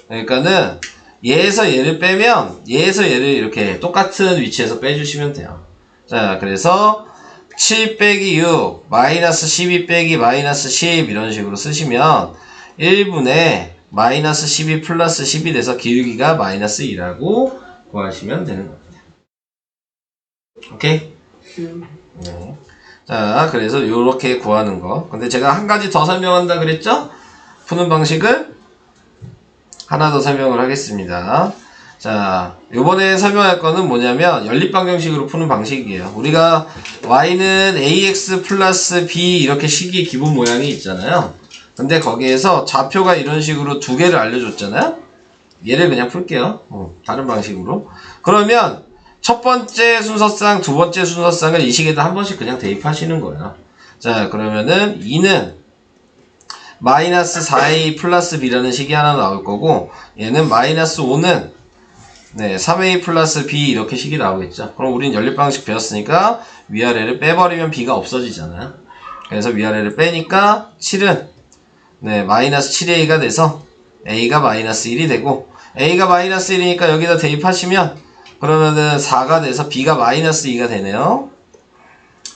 그러니까는 얘에서 얘를 빼면 얘에서 얘를 이렇게 똑같은 위치에서 빼주시면 돼요. 자, 그래서 7 빼기 6 마이너스 12 빼기 마이너스 10 이런 식으로 쓰시면 1분의 마이너스 12 플러스 10이 돼서 기울기가 마이너스 2라고 구하시면 되는 겁니다. 오케이? 네. 자, 그래서 요렇게 구하는 거. 근데 제가 한 가지 더 설명한다 그랬죠? 푸는 방식을 하나 더 설명을 하겠습니다. 자, 요번에 설명할 거는 뭐냐면 연립방정식으로 푸는 방식이에요. 우리가 y는 ax 플러스 b 이렇게 식이 기본 모양이 있잖아요. 근데 거기에서 좌표가 이런 식으로 두 개를 알려줬잖아요. 얘를 그냥 풀게요. 다른 방식으로. 그러면 첫 번째 순서상, 두 번째 순서상을 이 식에다 한 번씩 그냥 대입하시는 거예요. 자, 그러면은 2는 마이너스 4a 플러스 b라는 식이 하나 나올 거고, 얘는 마이너스 5는 네, 3a 플러스 b 이렇게 식이 나오겠죠. 그럼 우린 연립방식 배웠으니까 위아래를 빼버리면 b가 없어지잖아요. 그래서 위아래를 빼니까 7은 네, 마이너스 7a가 돼서 a가 마이너스 1이 되고, a가 마이너스 1이니까 여기다 대입하시면 그러면은 4가 돼서 b가 마이너스 2가 되네요.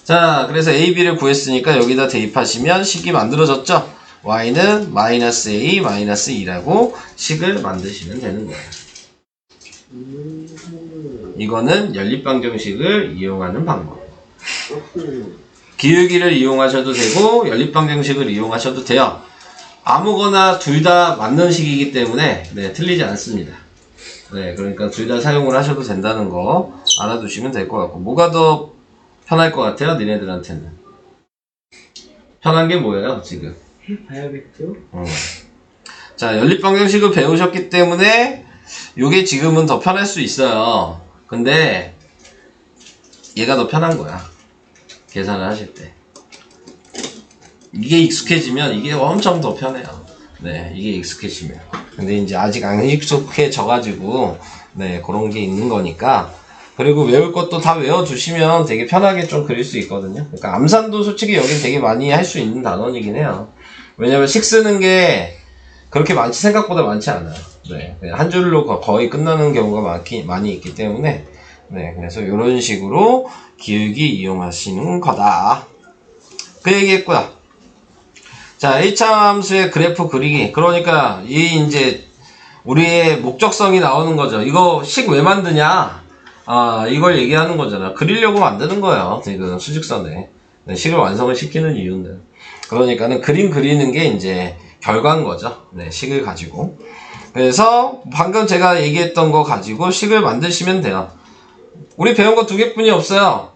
자, 그래서 a, b를 구했으니까 여기다 대입하시면 식이 만들어졌죠. y는 마이너스 a 마이너스 2라고 식을 만드시면 되는 거예요. 이거는 연립방정식을 이용하는 방법. 기울기를 이용하셔도 되고 연립방정식을 이용하셔도 돼요. 아무거나 둘 다 맞는 식이기 때문에 네, 틀리지 않습니다. 네, 그러니까 둘 다 사용을 하셔도 된다는 거 알아두시면 될 것 같고, 뭐가 더 편할 것 같아요, 니네들한테는? 편한 게 뭐예요, 지금? 해봐야겠죠? 자, 연립방정식을 배우셨기 때문에 요게 지금은 더 편할 수 있어요. 근데 얘가 더 편한 거야, 계산을 하실 때. 이게 익숙해지면 이게 엄청 더 편해요. 네, 이게 익숙해지면. 근데 이제 아직 안 익숙해져가지고, 네, 그런 게 있는 거니까. 그리고 외울 것도 다 외워두시면 되게 편하게 좀 그릴 수 있거든요. 그러니까 암산도 솔직히 여긴 되게 많이 할 수 있는 단원이긴 해요. 왜냐면 식 쓰는 게 그렇게 생각보다 많지 않아요. 네, 그냥 한 줄로 거의 끝나는 경우가 많이 있기 때문에, 네, 그래서 이런 식으로 기울기 이용하시는 거다. 그 얘기했고요. 자, 1차 함수의 그래프 그리기. 그러니까 이제 우리의 목적성이 나오는 거죠. 이거 식 왜 만드냐? 아, 이걸 얘기하는 거잖아. 그리려고 만드는 거예요. 지금 수직선에. 네, 식을 완성을 시키는 이유는. 그러니까는 그림 그리는 게 이제 결과인 거죠. 네, 식을 가지고. 그래서 방금 제가 얘기했던 거 가지고 식을 만드시면 돼요. 우리 배운 거 두 개뿐이 없어요.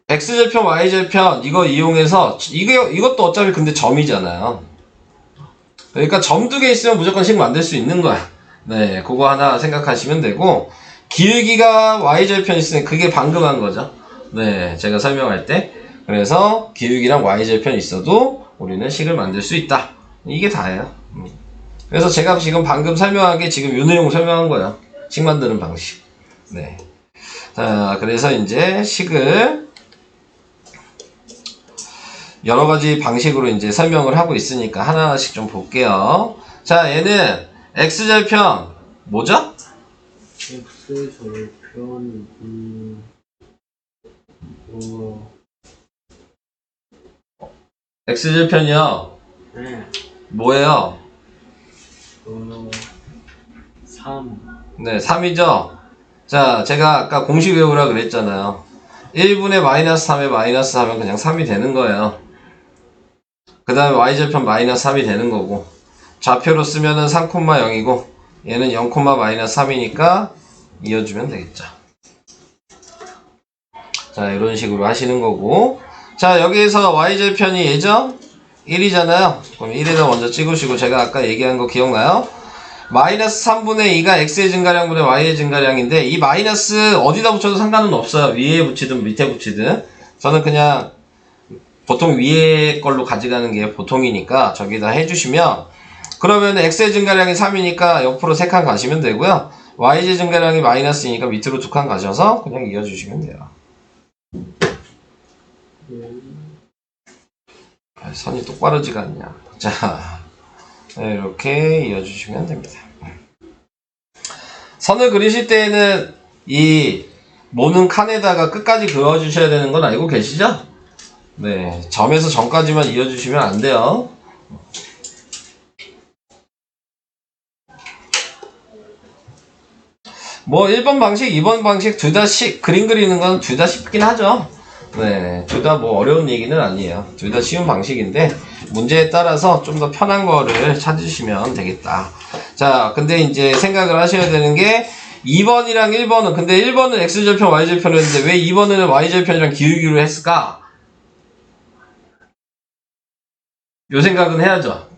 x절편, y절편 이거 이용해서 이것도 어차피 근데 점이잖아요. 그러니까 점 두 개 있으면 무조건 식 만들 수 있는 거야. 네, 그거 하나 생각하시면 되고, 기울기가 y절편 있으면 그게 방금 한 거죠. 네, 제가 설명할 때. 그래서 기울기랑 y절편 있어도 우리는 식을 만들 수 있다. 이게 다예요. 그래서 제가 지금 방금 설명한 게 지금 요 내용 설명한 거예요. 식 만드는 방식. 네. 자, 그래서 이제 식을 여러 가지 방식으로 이제 설명을 하고 있으니까 하나하나씩 좀 볼게요. 자, 얘는 x절편 뭐죠? X 절편 X절편이요. 네. 뭐예요? 3. 네, 3이죠? 자, 제가 아까 공식 외우라 그랬잖아요. 1분의 마이너스 3에 마이너스 하면 그냥 3이 되는 거예요. 그 다음에 y절편 마이너스 3이 되는 거고, 좌표로 쓰면은 3,0이고 얘는 0, 마이너스 3이니까 이어주면 되겠죠. 자, 이런 식으로 하시는 거고, 자, 여기에서 y절편이 얘죠? 1이잖아요. 그럼 1에다 먼저 찍으시고, 제가 아까 얘기한 거 기억나요? 마이너스 3분의 2가 x의 증가량분의 y의 증가량인데, 이 마이너스 어디다 붙여도 상관은 없어요. 위에 붙이든 밑에 붙이든. 저는 그냥 보통 위에 걸로 가져가는 게 보통이니까 저기다 해주시면, 그러면 x의 증가량이 3이니까 옆으로 3칸 가시면 되고요. y의 증가량이 마이너스이니까 밑으로 2칸 가셔서 그냥 이어주시면 돼요. 선이 똑바르지가 않냐. 자, 네, 이렇게 이어주시면 됩니다. 선을 그리실 때에는 이 모는 칸에다가 끝까지 그어주셔야 되는 건 알고 계시죠? 네, 점에서 점까지만 이어주시면 안 돼요. 뭐 1번 방식, 2번 방식 둘 다 그림 그리는 건 둘 다 쉽긴 하죠. 네, 둘 다 뭐 어려운 얘기는 아니에요. 둘 다 쉬운 방식인데 문제에 따라서 좀 더 편한 거를 찾으시면 되겠다. 자, 근데 이제 생각을 하셔야 되는 게 2번이랑 1번은, 근데 1번은 x절편, y절편을 했는데 왜 2번은 y절편이랑 기울기로 했을까? 요 생각은 해야죠.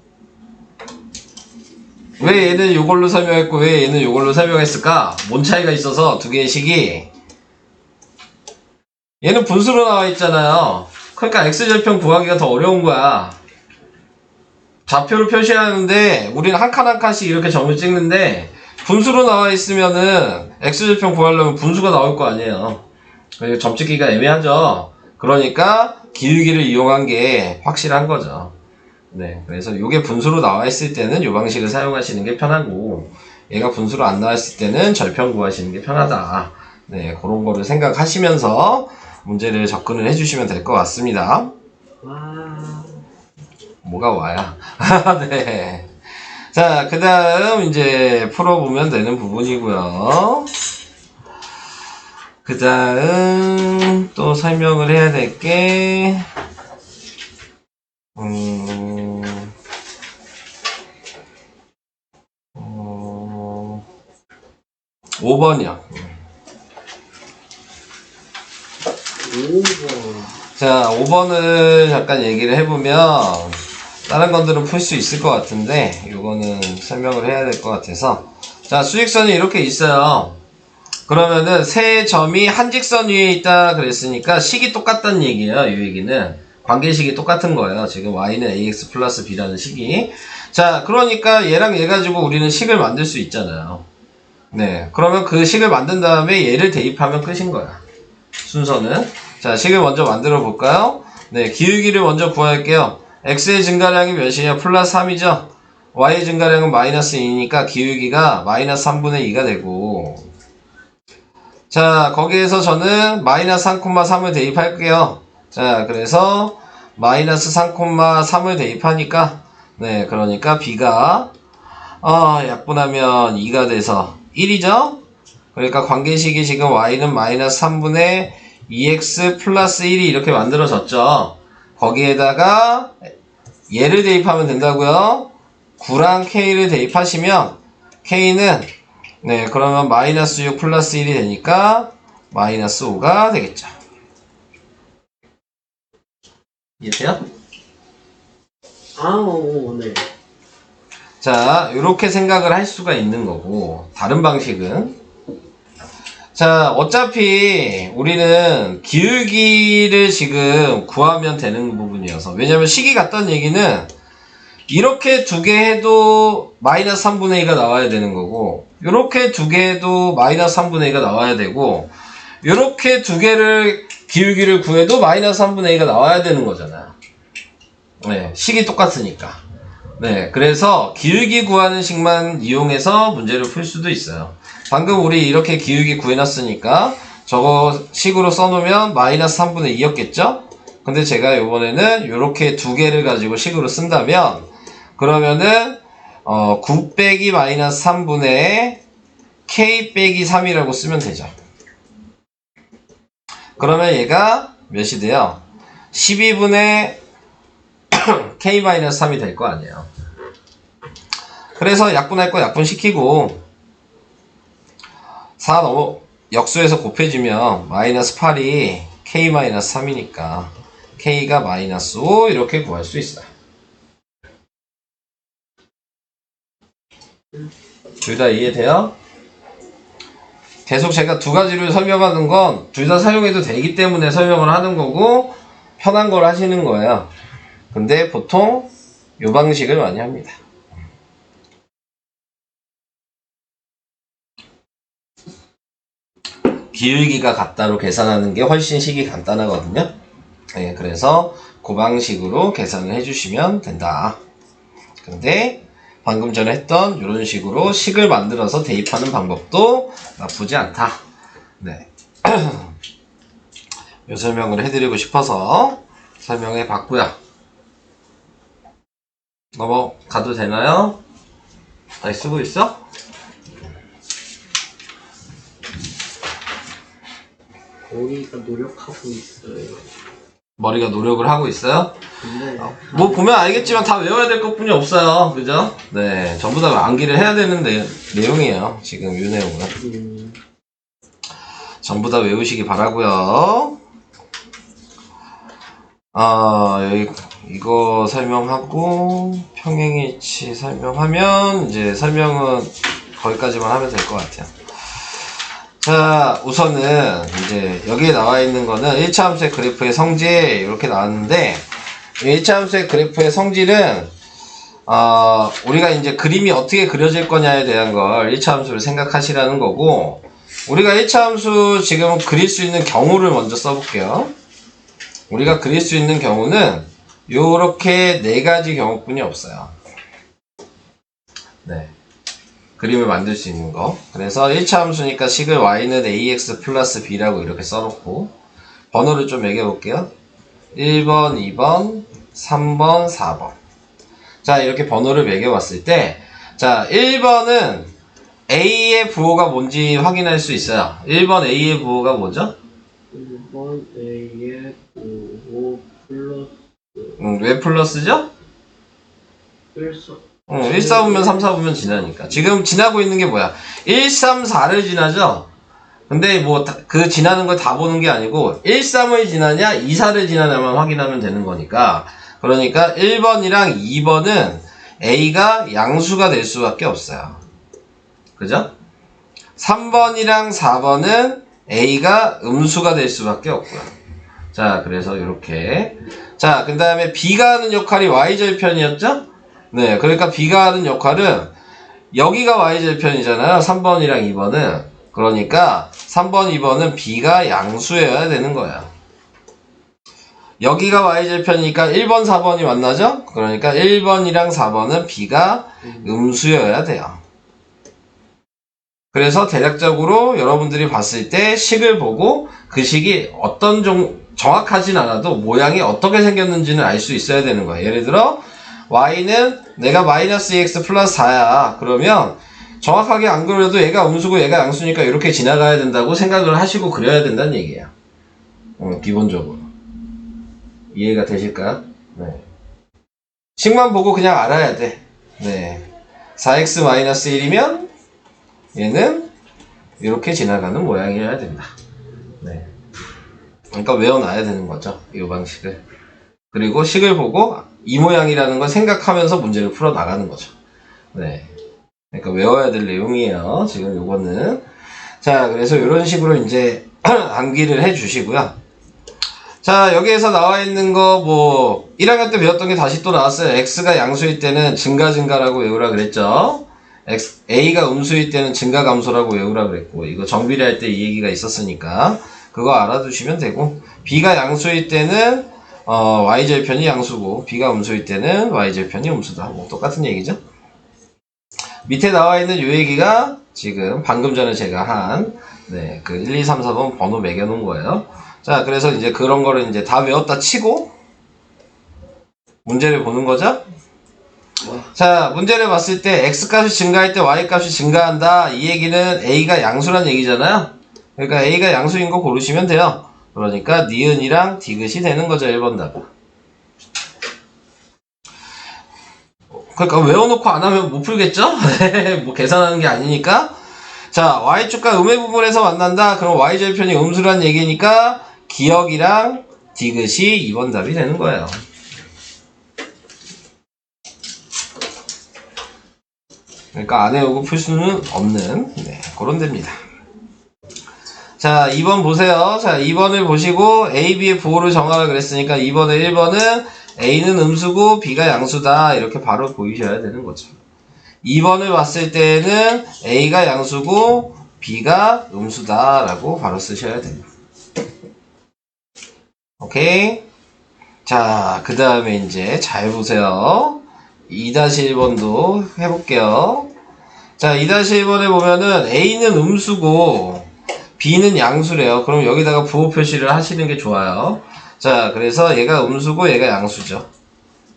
왜 얘는 요걸로 설명했고 왜 얘는 요걸로 설명했을까? 뭔 차이가 있어서 두 개의 식이. 얘는 분수로 나와 있잖아요. 그러니까 x절편 구하기가 더 어려운 거야. 좌표를 표시하는데 우리는 한 칸 한 칸씩 이렇게 점을 찍는데 분수로 나와 있으면은 x절편 구하려면 분수가 나올 거 아니에요. 그래서 점 찍기가 애매하죠. 그러니까 기울기를 이용한 게 확실한 거죠. 네, 그래서 요게 분수로 나와 있을 때는 요 방식을 사용하시는 게 편하고, 얘가 분수로 안 나와 있을 때는 절편 구하시는 게 편하다. 네, 그런 거를 생각하시면서 문제를 접근을 해주시면 될 것 같습니다. 와. 뭐가 와야? 네. 자, 그 다음 이제 풀어보면 되는 부분이고요. 그 다음 또 설명을 해야 될 게, 5번이요. 5번. 자, 5번을 잠깐 얘기를 해보면, 다른 것들은 풀 수 있을 것 같은데, 이거는 설명을 해야 될 것 같아서. 자, 수직선이 이렇게 있어요. 그러면은, 세 점이 한 직선 위에 있다 그랬으니까, 식이 똑같다는 얘기예요, 이 얘기는. 관계식이 똑같은 거예요. 지금 y는 ax 플러스 b라는 식이. 자, 그러니까 얘랑 얘 가지고 우리는 식을 만들 수 있잖아요. 네, 그러면 그 식을 만든 다음에 얘를 대입하면 끝인 거야. 순서는. 자, 식을 먼저 만들어 볼까요? 네, 기울기를 먼저 구할게요. x의 증가량이 몇이냐? 플러스 3이죠? y의 증가량은 마이너스 2니까 기울기가 마이너스 3분의 2가 되고, 자, 거기에서 저는 마이너스 3,3을 대입할게요. 자, 그래서 마이너스 3,3을 대입하니까, 네, 그러니까 b가 약분하면 2가 돼서 1이죠? 그러니까 관계식이 지금 y는 마이너스 3분의 2x 플러스 1이 이렇게 만들어졌죠. 거기에다가 얘를 대입하면 된다고요. 9랑 k를 대입하시면 k는 네, 그러면 마이너스 6 플러스 1이 되니까 마이너스 5가 되겠죠. 이해돼요? 네. 자, 이렇게 생각을 할 수가 있는 거고, 다른 방식은, 자, 어차피 우리는 기울기를 지금 구하면 되는 부분이어서, 왜냐면 식이 같다는 얘기는 이렇게 두 개 해도 마이너스 3분의 2가 나와야 되는 거고, 이렇게 두 개 해도 마이너스 3분의 2가 나와야 되고, 이렇게 두 개를 기울기를 구해도 마이너스 3분의 2가 나와야 되는 거잖아요. 네, 식이 똑같으니까. 네, 그래서 기울기 구하는 식만 이용해서 문제를 풀 수도 있어요. 방금 우리 이렇게 기울기 구해놨으니까 저거 식으로 써놓으면 마이너스 3분의 2였겠죠? 근데 제가 요번에는 이렇게 두 개를 가지고 식으로 쓴다면 그러면은 9 빼기 마이너스 3분의 k 빼기 3이라고 쓰면 되죠. 그러면 얘가 몇이 돼요? 12분의 k 마이너스 3이 될 거 아니에요. 그래서 약분할 거 약분시키고 4 역수에서 곱해주면 마이너스 8이 k 마이너스 3이니까 k가 마이너스 5 이렇게 구할 수 있어요. 둘 다 이해돼요? 계속 제가 두 가지를 설명하는 건 둘 다 사용해도 되기 때문에 설명을 하는 거고 편한 걸 하시는 거예요. 근데 보통 이 방식을 많이 합니다. 기울기가 같다로 계산하는 게 훨씬 식이 간단하거든요. 네, 그래서 그 방식으로 계산을 해주시면 된다. 근데 방금 전에 했던 이런 식으로 식을 만들어서 대입하는 방법도 나쁘지 않다. 네. 이 설명을 해드리고 싶어서 설명해 봤고요. 넘어가도 되나요? 잘 쓰고 있어? 머리가 노력하고 있어요. 머리가 노력을 하고 있어요? 근데 뭐 보면 알겠지만 다 외워야 될 것뿐이 없어요. 그죠? 네. 전부 다 암기를 해야 되는 내용이에요. 지금 이 내용은. 전부 다 외우시기 바라고요. 여기 이거 설명하고 평행이치 설명하면 이제 설명은 거기까지만 하면 될 것 같아요. 자, 우선은 이제 여기에 나와 있는 거는 1차 함수의 그래프의 성질 이렇게 나왔는데 1차 함수의 그래프의 성질은 우리가 이제 그림이 어떻게 그려질 거냐에 대한 걸 1차 함수를 생각하시라는 거고 우리가 1차 함수 지금 그릴 수 있는 경우를 먼저 써볼게요. 우리가 그릴 수 있는 경우는 요렇게 네 가지 경우뿐이 없어요. 네. 그림을 만들 수 있는 거. 그래서 1차 함수니까 식을 y는 ax 플러스 b라고 이렇게 써놓고 번호를 좀 매겨볼게요. 1번, 2번, 3번, 4번. 자, 이렇게 번호를 매겨봤을 때 자, 1번은 a의 부호가 뭔지 확인할 수 있어요. 1번 a의 부호가 뭐죠? 1번 A의 5 플러스 왜 플러스죠? 1, 4 보면 3, 4 보면 지나니까. 지금 지나고 있는 게 뭐야? 1, 3, 4를 지나죠? 근데 뭐 그 지나는 걸 다 보는 게 아니고 1, 3을 지나냐 2, 4를 지나냐만 확인하면 되는 거니까 그러니까 1번이랑 2번은 A가 양수가 될 수밖에 없어요. 그죠? 3번이랑 4번은 A가 음수가 될 수밖에 없고요. 자, 그래서 이렇게 자, 그 다음에 B가 하는 역할이 Y절편이었죠? 네, 그러니까 B가 하는 역할은 여기가 Y절편이잖아요. 3번이랑 2번은. 그러니까 3번, 2번은 B가 양수여야 되는 거예요. 여기가 Y절편이니까 1번, 4번이 만나죠? 그러니까 1번이랑 4번은 B가 음수여야 돼요. 그래서 대략적으로 여러분들이 봤을 때 식을 보고 그 식이 어떤 정확하진 않아도 모양이 어떻게 생겼는지는 알 수 있어야 되는 거예요. 예를 들어 y는 내가 마이너스 2x 플러스 4야. 그러면 정확하게 안 그려도 얘가 음수고 얘가 양수니까 이렇게 지나가야 된다고 생각을 하시고 그려야 된다는 얘기예요. 기본적으로. 이해가 되실까요? 네. 식만 보고 그냥 알아야 돼. 네. 4x-1이면 얘는 이렇게 지나가는 모양이어야 된다. 네. 그러니까 외워놔야 되는 거죠. 이 방식을. 그리고 식을 보고 이 모양이라는 걸 생각하면서 문제를 풀어 나가는 거죠. 네. 그러니까 외워야 될 내용이에요. 지금 요거는. 자, 그래서 이런 식으로 이제 암기를 해 주시고요. 자, 여기에서 나와 있는 거 뭐 1학년 때 배웠던 게 다시 또 나왔어요. x가 양수일 때는 증가라고 외우라 그랬죠. a가 음수일 때는 증가감소라고 외우라 그랬고 이거 정비례할 때 이 얘기가 있었으니까 그거 알아두시면 되고 b가 양수일 때는 y절편이 양수고 b가 음수일 때는 y절편이 음수다. 뭐 똑같은 얘기죠. 밑에 나와 있는 요 얘기가 지금 방금 전에 제가 한, 네, 그 1, 2, 3, 4번 번호 매겨놓은 거예요. 자, 그래서 이제 그런 거를 이제 다 외웠다 치고, 문제를 보는 거죠? 자, 문제를 봤을 때 x값이 증가할 때 y값이 증가한다. 이 얘기는 a가 양수란 얘기잖아요. 그러니까 a가 양수인 거 고르시면 돼요. 그러니까 니은이랑 디귿이 되는 거죠. 1번 답은. 그러니까 외워놓고 안 하면 못 풀겠죠? 뭐 계산하는 게 아니니까. 자, y축과 음의 부분에서 만난다. 그럼 y절편이 음수란 얘기니까 기억이랑 디귿이 2번 답이 되는 거예요. 그러니까 안 외우고 풀 수는 없는, 네, 그런 데입니다. 자, 2번 보세요. 자, 2번을 보시고 A, B의 부호를 정하라 그랬으니까 2번에 1번은 A는 음수고 B가 양수다. 이렇게 바로 보이셔야 되는 거죠. 2번을 봤을 때는 A가 양수고 B가 음수다. 라고 바로 쓰셔야 됩니다. 오케이? 자, 그 다음에 이제 잘 보세요. 2-1번도 해볼게요. 자, 2-1번에 보면은 A는 음수고 B는 양수래요. 그럼 여기다가 부호 표시를 하시는 게 좋아요. 자, 그래서 얘가 음수고 얘가 양수죠.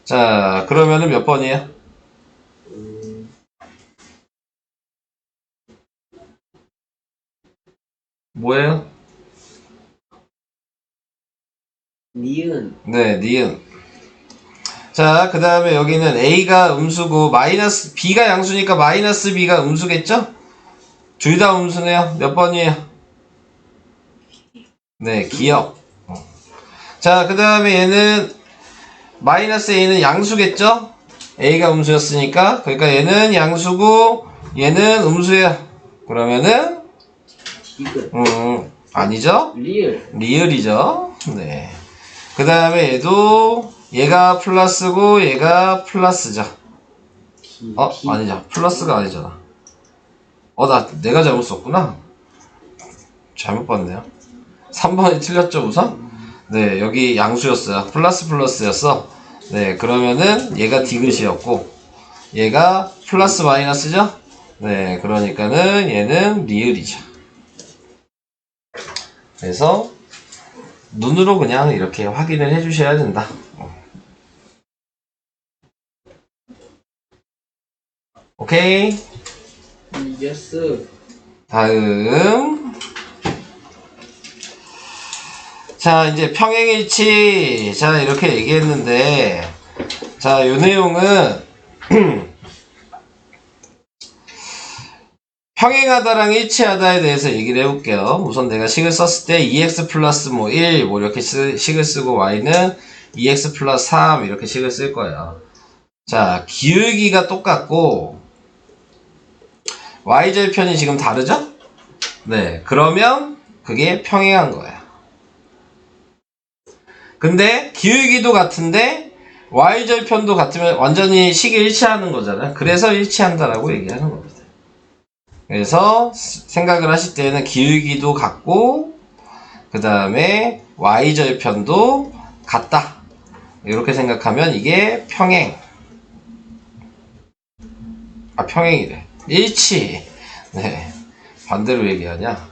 자, 그러면은 몇 번이에요? 뭐예요? 니은. 네, 니은. 자, 그 다음에 여기는 A가 음수고 마이너스 B가 양수니까 마이너스 B가 음수겠죠? 둘 다 음수네요. 몇 번이에요? 네, 기억. 자, 그 다음에 얘는 마이너스 A는 양수겠죠? A가 음수였으니까. 그러니까 얘는 양수고 얘는 음수예요. 그러면은 디귿. 아니죠? 리을. 리을이죠. 네. 그 다음에 얘도 얘가 플러스고 얘가 플러스죠. 아니죠. 플러스가 아니잖아. 내가 잘못 썼구나. 잘못 봤네요. 3번이 틀렸죠, 우선? 네, 여기 양수였어요. 플러스였어. 네, 그러면은 얘가 디귿이었고 얘가 플러스 마이너스죠? 네, 그러니까는 얘는 리을이죠. 그래서 눈으로 그냥 이렇게 확인을 해주셔야 된다. 오케이? 예스. 다음. 자, 이제 평행일치. 자, 이렇게 얘기했는데, 자, 요 내용은, 평행하다랑 일치하다에 대해서 얘기를 해볼게요. 우선 내가 식을 썼을 때 2x 플러스 1 이렇게 식을 쓰고 y는 2x 플러스 3 이렇게 식을 쓸 거예요. 자, 기울기가 똑같고 y절편이 지금 다르죠? 네, 그러면 그게 평행한 거예요. 근데 기울기도 같은데 y절편도 같으면 완전히 식이 일치하는 거잖아요. 그래서 일치한다라고 얘기하는 겁니다. 그래서 생각을 하실 때는 기울기도 같고 그 다음에 y절편도 같다. 이렇게 생각하면 이게 평행이래. 일치. 네. 반대로 얘기하냐.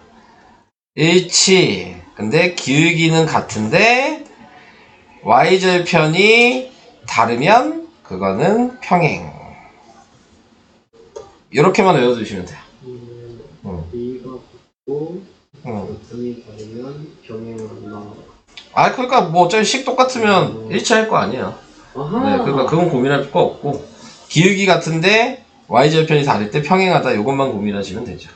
일치. 근데 기울기는 같은데 y절편이 다르면 그거는 평행. 이렇게만 외워두시면 돼요. B가 붙고 점이 다르면 병행한다. 그러니까 뭐 어차피 식 똑같으면 일치할 거 아니에요. 아하. 네, 그러니까 그건 고민할 거 없고 기울기 같은데 y절편이 다를 때 평행하다 이것만 고민하시면 되죠.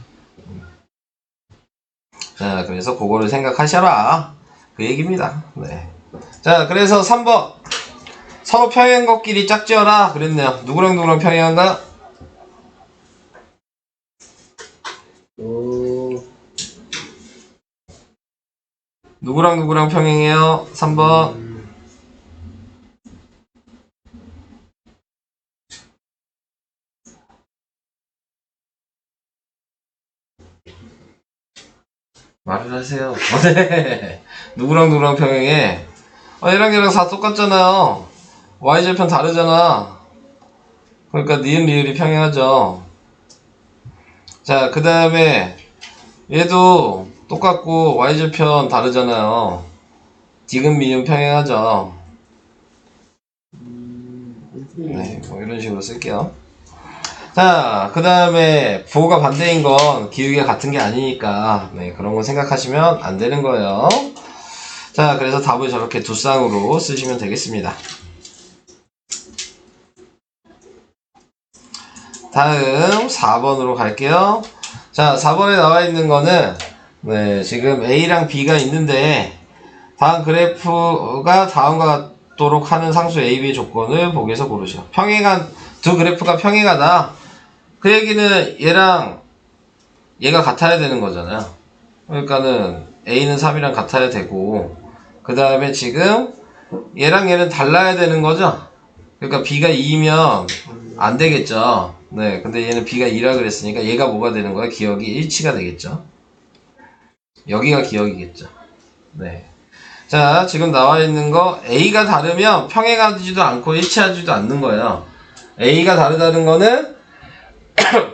자, 그래서 그거를 생각하셔라 그 얘기입니다. 네. 자, 그래서 3번 서로 평행한 것끼리 짝지어라 그랬네요. 누구랑 누구랑 평행한가? 누구랑 누구랑 평행해요? 3번. 말을 하세요. 네. 누구랑 누구랑 평행해? 얘랑 얘랑 다 똑같잖아요. y절편 다르잖아. 그러니까 니은 리을이 평행하죠. 자, 그 다음에 얘도 똑같고 y절편 다르잖아요. 디귿 미음 평행하죠. 네, 뭐 이런 식으로 쓸게요. 자, 그 다음에 부호가 반대인 건 기울기가 같은 게 아니니까 네, 그런 거 생각하시면 안 되는 거예요. 자, 그래서 답을 저렇게 두 쌍으로 쓰시면 되겠습니다. 다음 4번으로 갈게요. 자, 4번에 나와 있는 거는 네, 지금 A랑 B가 있는데 다음 그래프가 다음과 같도록 하는 상수 A, B 조건을 보기에서 고르시오. 평행한 두 그래프가 평행하다. 그 얘기는 얘랑 얘가 같아야 되는 거잖아요. 그러니까는 A는 3이랑 같아야 되고 그 다음에 지금 얘랑 얘는 달라야 되는 거죠. 그러니까 B가 2이면 안 되겠죠. 네, 근데 얘는 B가 2라 그랬으니까 얘가 뭐가 되는 거야? 기억이 일치가 되겠죠. 여기가 기억이겠죠. 네. 자, 지금 나와 있는 거 A가 다르면 평행하지도 않고 일치하지도 않는 거예요. A가 다르다는 거는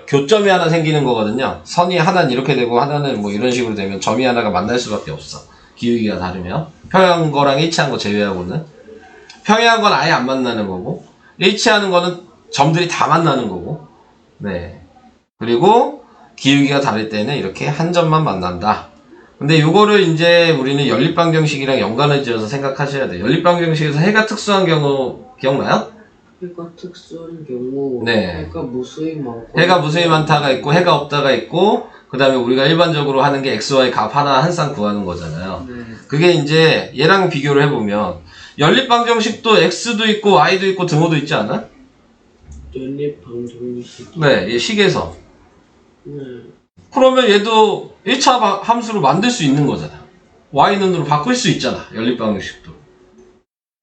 교점이 하나 생기는 거거든요. 선이 하나는 이렇게 되고 하나는 뭐 이런 식으로 되면 점이 하나가 만날 수밖에 없어. 기울기가 다르면. 평행한 거랑 일치한 거 제외하고는. 평행한 건 아예 안 만나는 거고 일치하는 거는 점들이 다 만나는 거고. 네. 그리고 기울기가 다를 때는 이렇게 한 점만 만난다. 근데 요거를 이제 우리는 연립방정식이랑 연관을 지어서 생각하셔야 돼요. 연립방정식에서 해가 특수한 경우 기억나요? 해가 특수한 경우 네. 해가 무수히 많고 해가 무수히 많다가 있고 해가 없다가 있고 그 다음에 우리가 일반적으로 하는 게 XY 값 하나 한 쌍 구하는 거잖아요. 네. 그게 이제 얘랑 비교를 해보면 연립방정식도 X도 있고 Y도 있고 등호도 있지 않아? 연립방정식 네, 얘 식에서. 네. 그러면 얘도 1차 함수로 만들 수 있는 거잖아. Y는으로 바꿀 수 있잖아. 연립방정식도.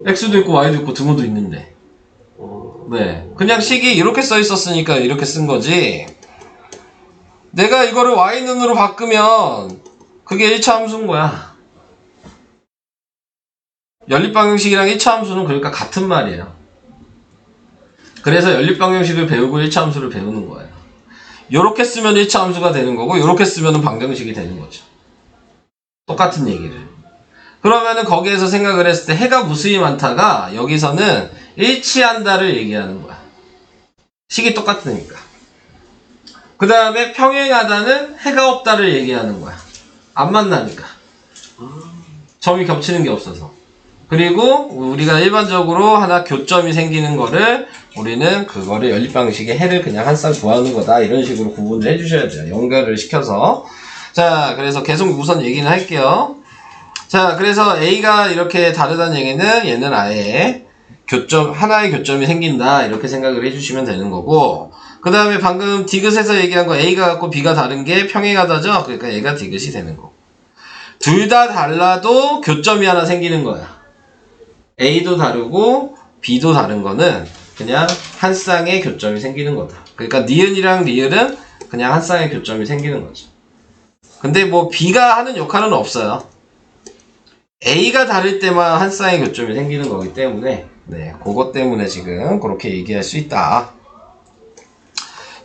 X도 있고 Y도 있고 등호도 있는데. 네. 그냥 식이 이렇게 써 있었으니까 이렇게 쓴 거지. 내가 이거를 Y는으로 바꾸면 그게 1차 함수인 거야. 연립방정식이랑 1차 함수는 그러니까 같은 말이에요. 그래서 연립방정식을 배우고 1차 함수를 배우는 거예요. 요렇게 쓰면 1차 함수가 되는 거고 요렇게 쓰면 방정식이 되는 거죠. 똑같은 얘기를. 그러면은 거기에서 생각을 했을 때 해가 무수히 많다가 여기서는 일치한다를 얘기하는 거야. 식이 똑같으니까. 그 다음에 평행하다는 해가 없다를 얘기하는 거야. 안 만나니까. 점이 겹치는 게 없어서. 그리고 우리가 일반적으로 하나 교점이 생기는 거를 우리는 그거를 연립방식의 해를 그냥 한 쌍 구하는 거다. 이런 식으로 구분을 해주셔야 돼요. 연결을 시켜서. 자, 그래서 계속 우선 얘기는 할게요. 자, 그래서 A가 이렇게 다르다는 얘기는 얘는 아예 교점, 하나의 교점이 생긴다. 이렇게 생각을 해주시면 되는 거고. 그 다음에 방금 디귿에서 얘기한 거 A가 같고 B가 다른 게 평행하다죠? 그러니까 얘가 디귿이 되는 거고. 둘 다 달라도 교점이 하나 생기는 거야. A도 다르고 B도 다른 거는 그냥 한 쌍의 교점이 생기는 거다. 그러니까 니은이랑 리을은 그냥 한 쌍의 교점이 생기는 거죠. 근데 뭐 B가 하는 역할은 없어요. A가 다를 때만 한 쌍의 교점이 생기는 거기 때문에 네, 그것 때문에 지금 그렇게 얘기할 수 있다.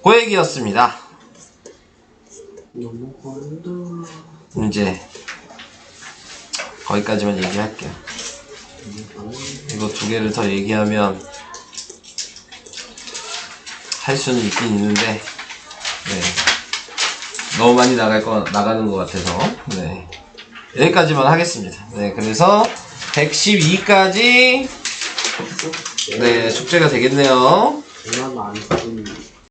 그 얘기였습니다. 넘어간다. 이제 거기까지만 얘기할게요. 이거 두 개를 더 얘기하면 할 수는 있긴 있는데 네. 너무 많이 나가는 것 같아서 네. 여기까지만 하겠습니다. 네, 그래서 112까지 네, 숙제가 되겠네요. 전화는 안 쓰니